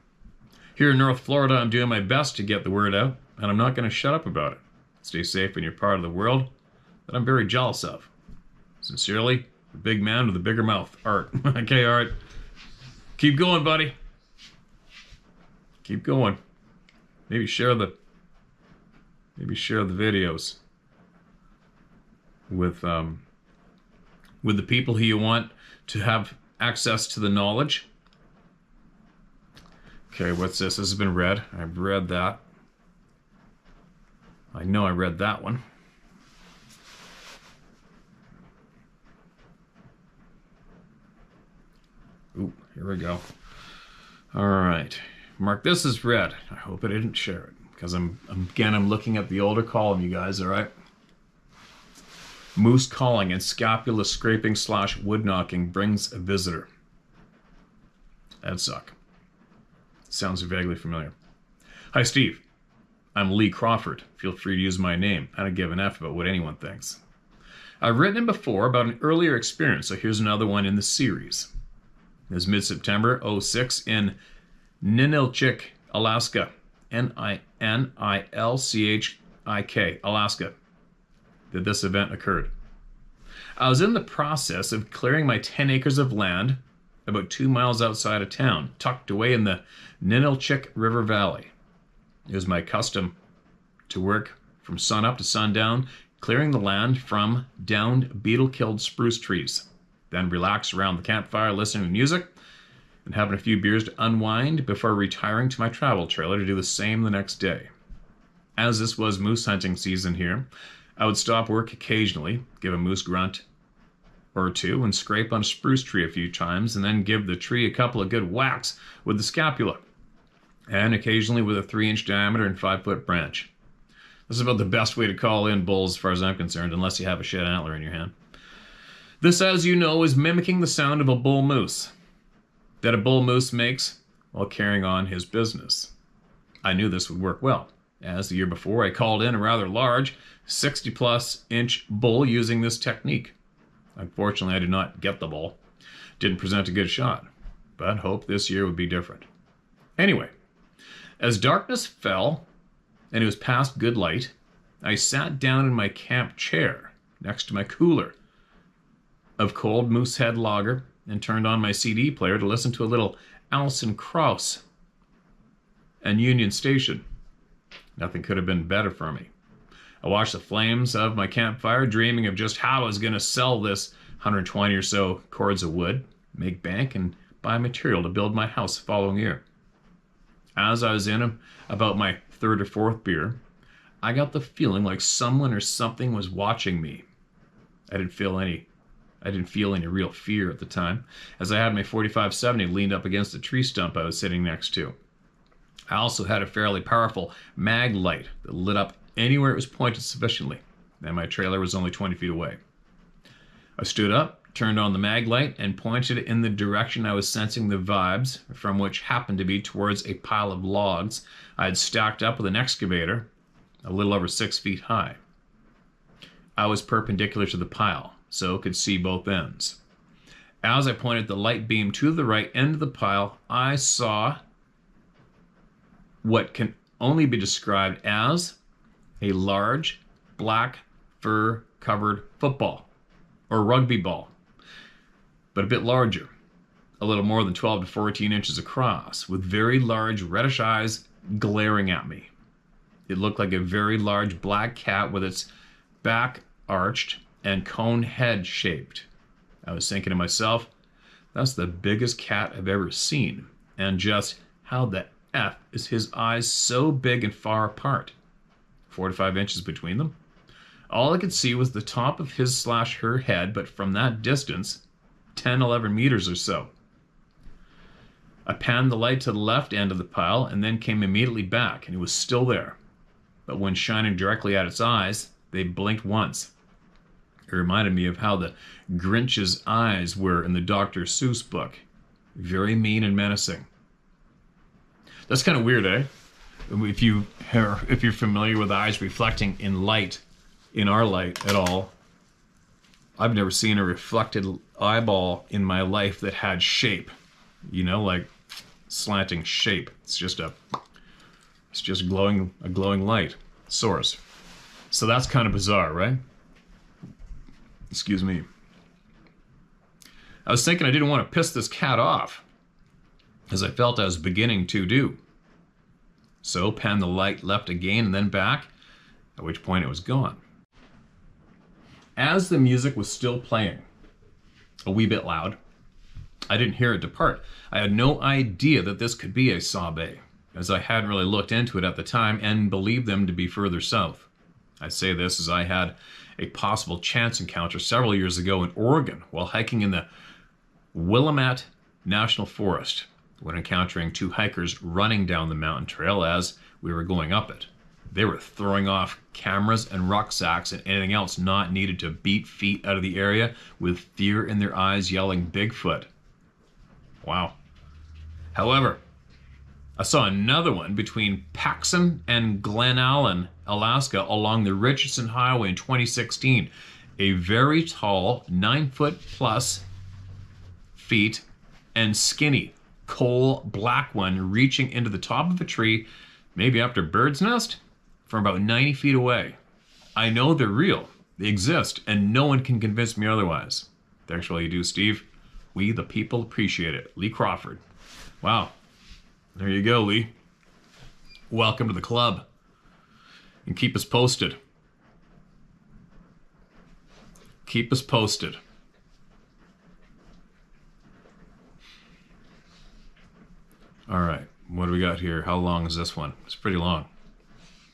S1: Here in North Florida, I'm doing my best to get the word out, and I'm not going to shut up about it. Stay safe in your part of the world that I'm very jealous of. Sincerely, the big man with the bigger mouth, Art. Okay, Art. Keep going, buddy. Keep going. Maybe share the videos with the people who you want to have access to the knowledge. Okay, what's this? This has been read. I've read that. I know I read that one. Ooh, here we go. All right. Mark, this is read. I hope I didn't share it because I'm looking at the older column, you guys, all right? Moose calling and scapula scraping / wood knocking brings a visitor. That'd suck. Sounds vaguely familiar. Hi, Steve. I'm Lee Crawford. Feel free to use my name. I don't give an F about what anyone thinks. I've written in before about an earlier experience, so here's another one in the series. It was mid-September 06 in Ninilchik, Alaska. Ninilchik, Alaska, that this event occurred. I was in the process of clearing my 10 acres of land about 2 miles outside of town, tucked away in the Ninilchik River Valley. It was my custom to work from sunup to sundown, clearing the land from downed, beetle-killed spruce trees, then relax around the campfire listening to music and having a few beers to unwind before retiring to my travel trailer to do the same the next day. As this was moose hunting season here, I would stop work occasionally, give a moose grunt or two, and scrape on a spruce tree a few times, and then give the tree a couple of good whacks with the scapula, and occasionally with a 3-inch diameter and 5-foot branch. This is about the best way to call in bulls as far as I'm concerned, unless you have a shed antler in your hand. This, as you know, is mimicking the sound of a bull moose that a bull moose makes while carrying on his business. I knew this would work well, as the year before I called in a rather large 60-plus inch bull using this technique. Unfortunately, I did not get the bull. Didn't present a good shot, but hoped this year would be different. Anyway, as darkness fell and it was past good light, I sat down in my camp chair next to my cooler of cold Moosehead lager and turned on my CD player to listen to a little Alison Krauss and Union Station. Nothing could have been better for me. I watched the flames of my campfire, dreaming of just how I was going to sell this 120 or so cords of wood, make bank, and buy material to build my house the following year. As I was in about my 3rd or 4th beer, I got the feeling like someone or something was watching me. I didn't feel any real fear at the time, as I had my 45-70 leaned up against the tree stump I was sitting next to. I also had a fairly powerful mag light that lit up anywhere it was pointed sufficiently, and my trailer was only 20 feet away. I stood up, turned on the mag light, and pointed it in the direction I was sensing the vibes from, which happened to be towards a pile of logs I had stacked up with an excavator a little over 6 feet high. I was perpendicular to the pile, so could see both ends. As I pointed the light beam to the right end of the pile, I saw what can only be described as a large, black, fur-covered football, or rugby ball, but a bit larger, a little more than 12 to 14 inches across, with very large reddish eyes glaring at me. It looked like a very large black cat with its back arched and cone head shaped. I was thinking to myself, that's the biggest cat I've ever seen, and just how the F is his eyes so big and far apart? 4 to 5 inches between them? All I could see was the top of his/her head, but from that distance, 10, 11 meters or so. I panned the light to the left end of the pile and then came immediately back, and it was still there. But when shining directly at its eyes, they blinked once. It reminded me of how the Grinch's eyes were in the Dr. Seuss book. Very mean and menacing. That's kind of weird, eh? If you're familiar with eyes reflecting in light, in our light at all, I've never seen a reflected eyeball in my life that had shape. You know, like slanting shape. It's just a glowing light source. So that's kind of bizarre, right? Excuse me. I was thinking I didn't want to piss this cat off, as I felt I was beginning to do. So panned the light left again and then back, at which point it was gone. As the music was still playing, a wee bit loud, I didn't hear it depart. I had no idea that this could be a sabe, as I hadn't really looked into it at the time and believed them to be further south. I say this as I had a possible chance encounter several years ago in Oregon while hiking in the Willamette National Forest, when encountering 2 hikers running down the mountain trail as we were going up it. They were throwing off cameras and rucksacks and anything else not needed to beat feet out of the area with fear in their eyes, yelling Bigfoot. Wow. However, I saw another one between Paxson and Glen Allen, Alaska, along the Richardson Highway in 2016. A very tall, 9-foot plus feet and skinny, coal black one reaching into the top of a tree, maybe after a bird's nest, from about 90 feet away. I know they're real. They exist, and no one can convince me otherwise. Thanks for all you do, Steve. We, the people, appreciate it. Lee Crawford. Wow. There you go, Lee. Welcome to the club. And keep us posted. Keep us posted. All right. What do we got here? How long is this one? It's pretty long.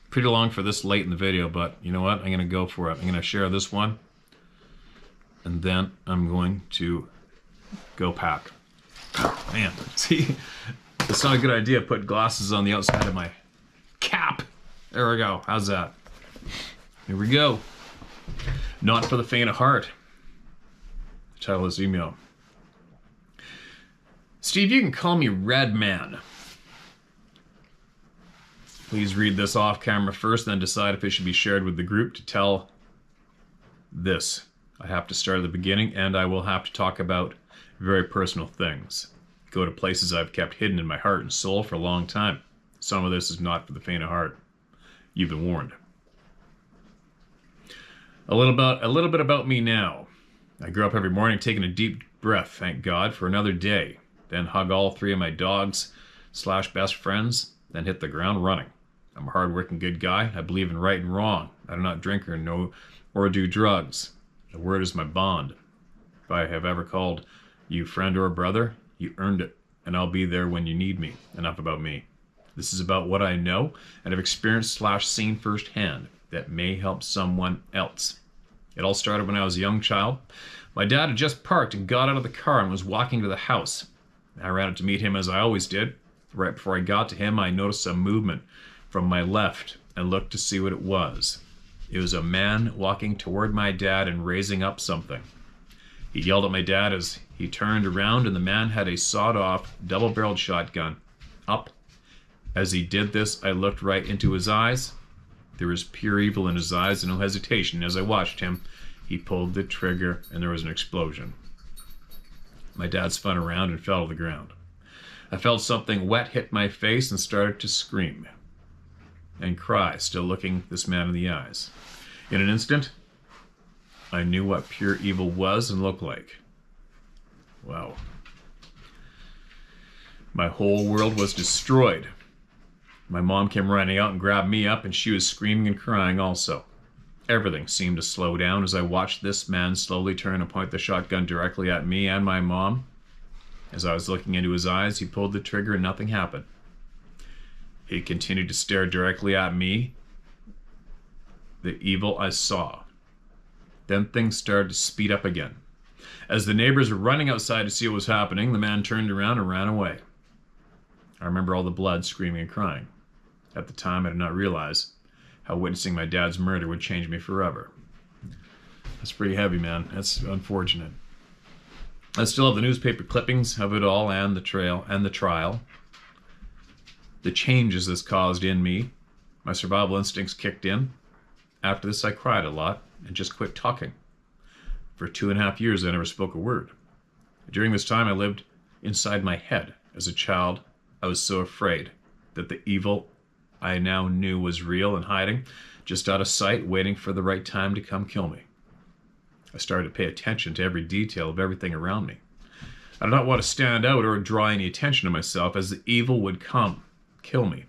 S1: Pretty long for this late in the video, but you know what? I'm going to go for it. I'm going to share this one. And then I'm going to go pack. Oh, man. See? It's not a good idea to put glasses on the outside of my cap. There we go. How's that? Here we go. Not for the faint of heart. The title of this email. Steve, you can call me Red Man. Please read this off camera first, then decide if it should be shared with the group to tell this. I have to start at the beginning, and I will have to talk about very personal things. Go to places I've kept hidden in my heart and soul for a long time. Some of this is not for the faint of heart. You've been warned. A little bit about me now. I grew up every morning taking a deep breath, thank God, for another day. Then hug all 3 of my dogs / best friends, then hit the ground running. I'm a hard-working good guy. I believe in right and wrong. I do not drink or do drugs. The word is my bond. If I have ever called you friend or brother, you earned it, and I'll be there when you need me. Enough about me. This is about what I know and have experienced / seen firsthand that may help someone else. It all started when I was a young child. My dad had just parked and got out of the car and was walking to the house. I ran out to meet him as I always did. Right before I got to him, I noticed some movement from my left and looked to see what it was. It was a man walking toward my dad and raising up something. He yelled at my dad as he turned around, and the man had a sawed-off, double-barreled shotgun up. As he did this, I looked right into his eyes. There was pure evil in his eyes and no hesitation. As I watched him, he pulled the trigger, and there was an explosion. My dad spun around and fell to the ground. I felt something wet hit my face and started to scream and cry, still looking this man in the eyes. In an instant, I knew what pure evil was and looked like. Wow. My whole world was destroyed. My mom came running out and grabbed me up, and she was screaming and crying also. Everything seemed to slow down as I watched this man slowly turn and point the shotgun directly at me and my mom. As I was looking into his eyes, he pulled the trigger and nothing happened. He continued to stare directly at me, the evil I saw. Then things started to speed up again. As the neighbors were running outside to see what was happening, the man turned around and ran away. I remember all the blood, screaming and crying. At the time, I did not realize how witnessing my dad's murder would change me forever. That's pretty heavy, man. That's unfortunate. I still have the newspaper clippings of it all and the trial. The changes this caused in me. My survival instincts kicked in. After this, I cried a lot and just quit talking. For 2.5 years, I never spoke a word. During this time, I lived inside my head. As a child, I was so afraid that the evil I now knew was real and hiding, just out of sight, waiting for the right time to come kill me. I started to pay attention to every detail of everything around me. I did not want to stand out or draw any attention to myself, as the evil would come, kill me.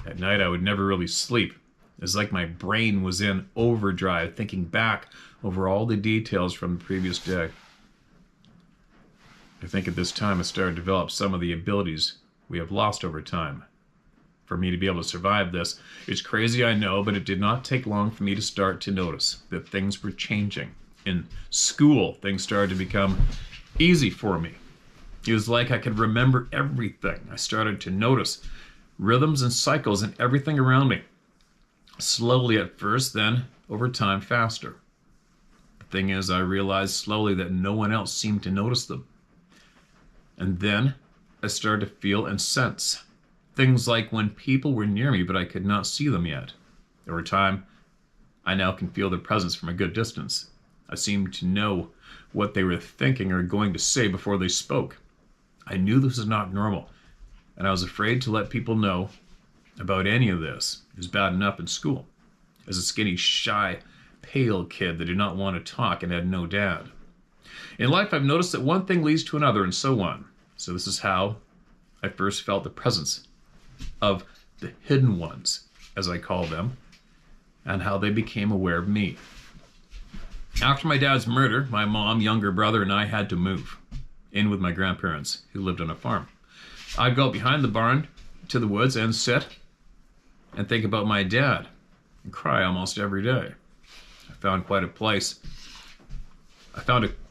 S1: At night, I would never really sleep. It was like my brain was in overdrive, thinking back over all the details from the previous day. I think at this time I started to develop some of the abilities we have lost over time. For me to be able to survive this, it's crazy, I know, but it did not take long for me to start to notice that things were changing. In school, things started to become easy for me. It was like I could remember everything. I started to notice rhythms and cycles in everything around me. Slowly at first, then over time faster. The thing is, I realized slowly that no one else seemed to notice them. And then I started to feel and sense things like when people were near me, but I could not see them yet. Over time, I now can feel their presence from a good distance. I seemed to know what they were thinking or going to say before they spoke. I knew this was not normal, and I was afraid to let people know about any of this. It was bad enough in school, as a skinny, shy, pale kid that did not want to talk and had no dad. In life, I've noticed that one thing leads to another and so on. So this is how I first felt the presence of the hidden ones, as I call them, and how they became aware of me. After my dad's murder, my mom, younger brother, and I had to move in with my grandparents, who lived on a farm. I'd go behind the barn to the woods and sit and think about my dad and cry almost every day. I found a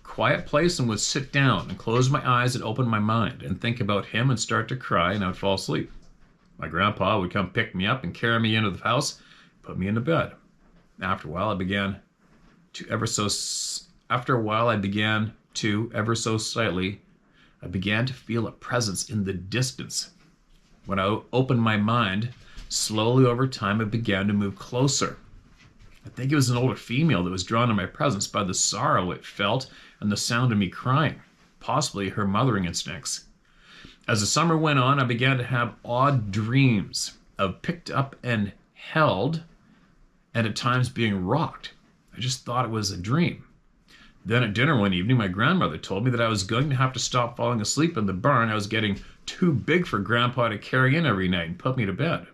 S1: quiet place and would sit down and close my eyes and open my mind and think about him and start to cry, and I would fall asleep. My grandpa would come pick me up and carry me into the house, put me into bed. After a while, I began to ever so slightly, I began to feel a presence in the distance. When I opened my mind, slowly over time, it began to move closer. I think it was an older female that was drawn to my presence by the sorrow it felt and the sound of me crying, possibly her mothering instincts. As the summer went on, I began to have odd dreams of picked up and held, and at times being rocked. I just thought it was a dream. Then at dinner one evening, my grandmother told me that I was going to have to stop falling asleep in the barn. I was getting too big for Grandpa to carry in every night and put me to bed.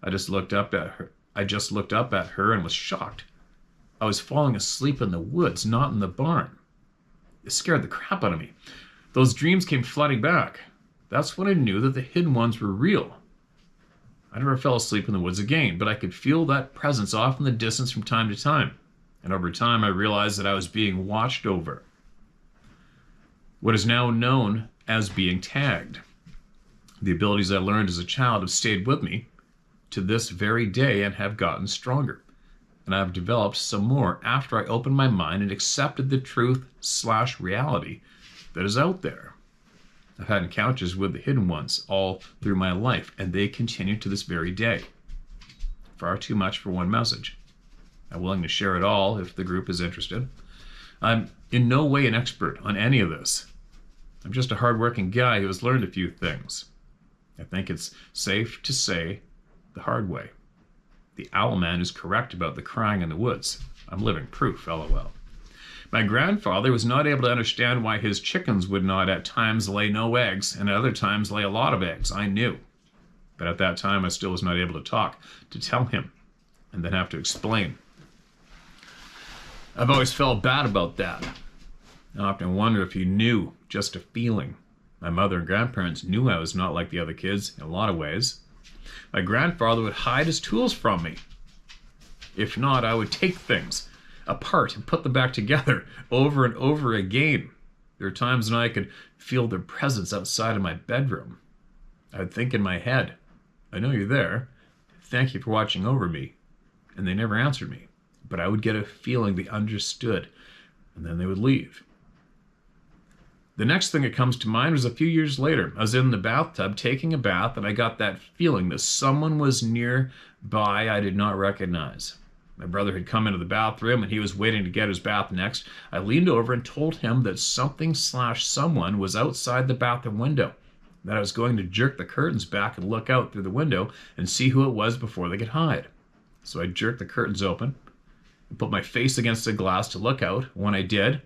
S1: I just looked up at her and was shocked. I was falling asleep in the woods, not in the barn. It scared the crap out of me. Those dreams came flooding back. That's when I knew that the hidden ones were real. I never fell asleep in the woods again, but I could feel that presence off in the distance from time to time. And over time, I realized that I was being watched over. What is now known as being tagged. The abilities I learned as a child have stayed with me to this very day and have gotten stronger. And I've developed some more after I opened my mind and accepted the truth/reality that is out there. I've had encounters with the hidden ones all through my life, and they continue to this very day. Far too much for one message. I'm willing to share it all if the group is interested. I'm in no way an expert on any of this. I'm just a hardworking guy who has learned a few things. I think it's safe to say the hard way. The owl man is correct about the crying in the woods. I'm living proof, LOL. My grandfather was not able to understand why his chickens would not at times lay no eggs and at other times lay a lot of eggs. I knew. But at that time, I still was not able to talk, to tell him, and then have to explain. I've always felt bad about that. I often wonder if he knew, just a feeling. My mother and grandparents knew I was not like the other kids in a lot of ways. My grandfather would hide his tools from me. If not, I would take things apart and put them back together over and over again. There are times when I could feel their presence outside of my bedroom. I would think in my head, I know you're there. Thank you for watching over me. And they never answered me. But I would get a feeling they understood, and then they would leave. The next thing that comes to mind was a few years later. I was in the bathtub taking a bath, and I got that feeling that someone was nearby I did not recognize. My brother had come into the bathroom, and he was waiting to get his bath next. I leaned over and told him that something/someone was outside the bathroom window, that I was going to jerk the curtains back and look out through the window and see who it was before they could hide. So I jerked the curtains open and put my face against the glass to look out. When I did,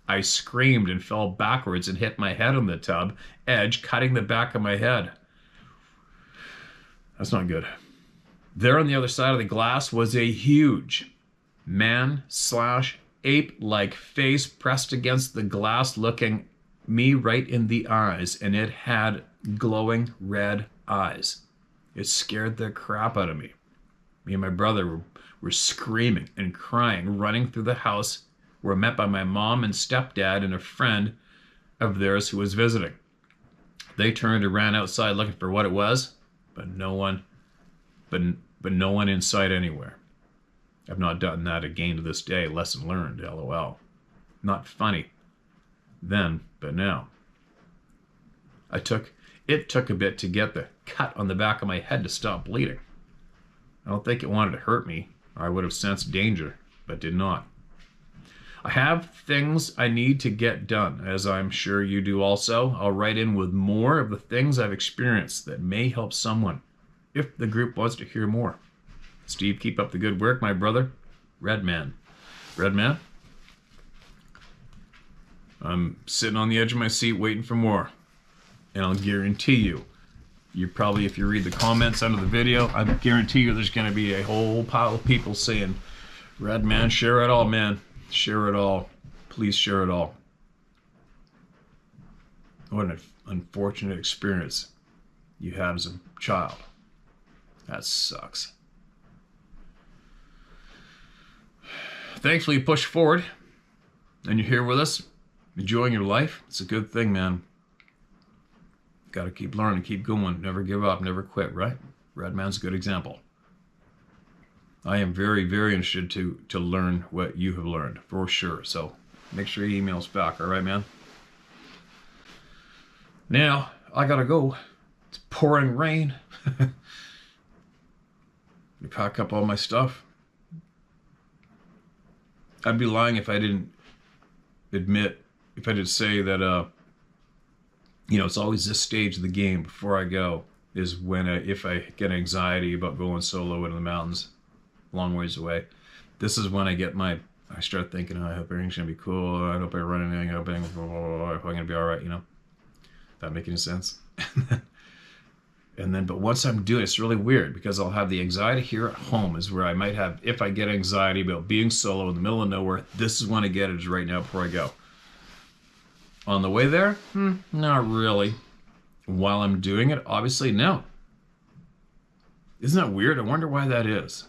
S1: I screamed and fell backwards and hit my head on the tub edge, cutting the back of my head. That's not good. There on the other side of the glass was a huge man/ape-like face pressed against the glass, looking me right in the eyes, and it had glowing red eyes. It scared the crap out of me. Me and my brother were screaming and crying, running through the house. We were met by my mom and stepdad and a friend of theirs who was visiting. They turned and ran outside looking for what it was, but but no one in sight anywhere. I've not done that again to this day. Lesson learned, LOL. Not funny then, but now. It took a bit to get the cut on the back of my head to stop bleeding. I don't think it wanted to hurt me. I would have sensed danger, but did not. I have things I need to get done, as I'm sure you do also. I'll write in with more of the things I've experienced that may help someone, if the group wants to hear more. Steve, keep up the good work, my brother. Redman. Redman? I'm sitting on the edge of my seat waiting for more. And I'll guarantee you, if you read the comments under the video, I guarantee you there's going to be a whole pile of people saying, Redman, share it all, man. Share it all. Please share it all. What an unfortunate experience you had as a child. That sucks. Thankfully, you push forward and you're here with us, enjoying your life. It's a good thing, man. Got to keep learning, keep going, never give up, never quit, right? Redman's a good example. I am very, very interested to learn what you have learned, for sure. So make sure you email us back, all right, man? Now, I got to go. It's pouring rain. You pack up all my stuff. I'd be lying if I didn't say that, it's always this stage of the game before I go is when if I get anxiety about going solo into the mountains, long ways away. This is when I start thinking, I hope everything's going to be cool. I hope I run anything. I hope I'm going to be all right, That make any sense? But once I'm doing it, it's really weird because I'll have the anxiety here at home is where I might have, if I get anxiety about being solo in the middle of nowhere, this is when I get it is right now before I go. On the way there? Not really. While I'm doing it, obviously, no. Isn't that weird? I wonder why that is.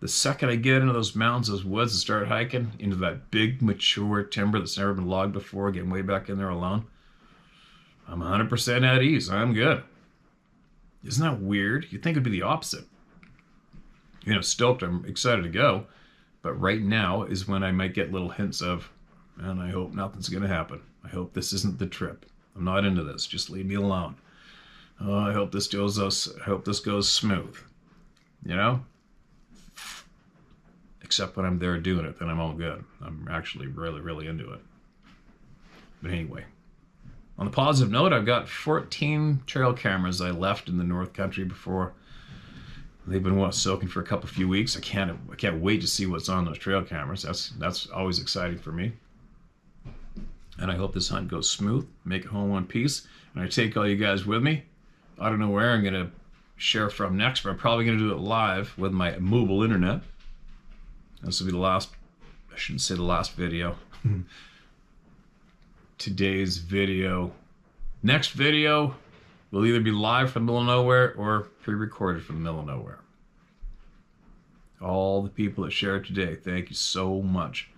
S1: The second I get into those mountains, those woods, and start hiking into that big, mature timber that's never been logged before, getting way back in there alone, I'm 100% at ease. I'm good. Isn't that weird? You'd think it'd be the opposite. Stoked, I'm excited to go. But right now is when I might get little hints of, man, I hope nothing's going to happen. I hope this isn't the trip. I'm not into this. Just leave me alone. Oh, I hope this goes smooth. Except when I'm there doing it, then I'm all good. I'm actually really, really into it. But anyway, on the positive note, I've got 14 trail cameras I left in the North Country before. They've been soaking for a few weeks. I can't wait to see what's on those trail cameras. That's always exciting for me. And I hope this hunt goes smooth, make it home in one piece. And I take all you guys with me. I don't know where I'm going to share from next, but I'm probably going to do it live with my mobile internet. This will be the last, I shouldn't say the last video. Today's video. Next video will either be live from the middle of nowhere or pre-recorded from the middle of nowhere. All the people that shared today, thank you so much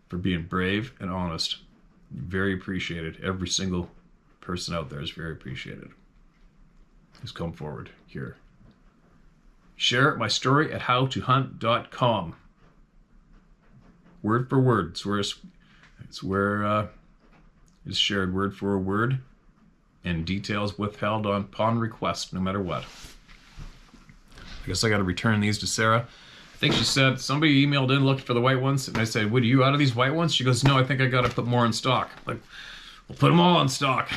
S1: for being brave and honest. Very appreciated. Every single person out there is very appreciated. Just come forward here. Share my story at howtohunt.com. Word for word. It's where it's shared word for word and details withheld upon request, no matter what. I guess I got to return these to Sarah. I think she said somebody emailed in looking for the white ones, and I said, "Would you out of these white ones?" She goes, "No, I think I got to put more in stock." Like, we'll put them all in stock,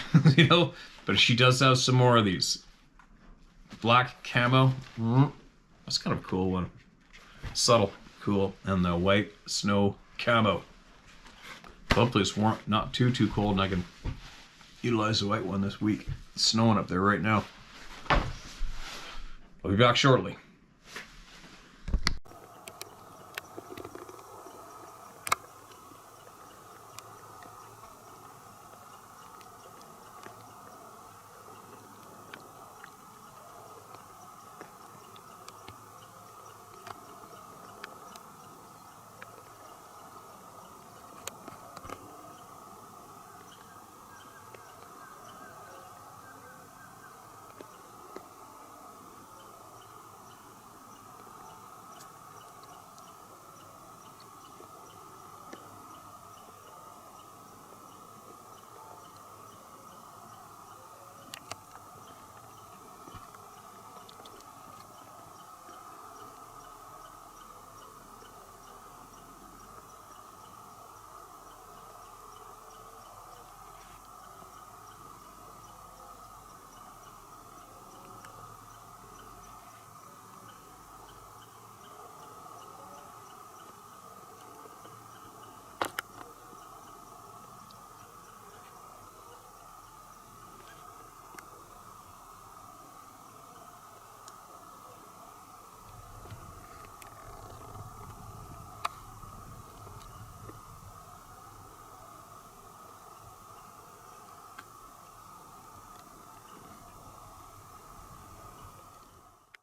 S1: But she does have some more of these. Black camo. That's kind of a cool one. Subtle, cool, and the white snow camo. Hopefully it's warm, not too cold, and I can utilize the white one this week. It's snowing up there right now. I'll be back shortly.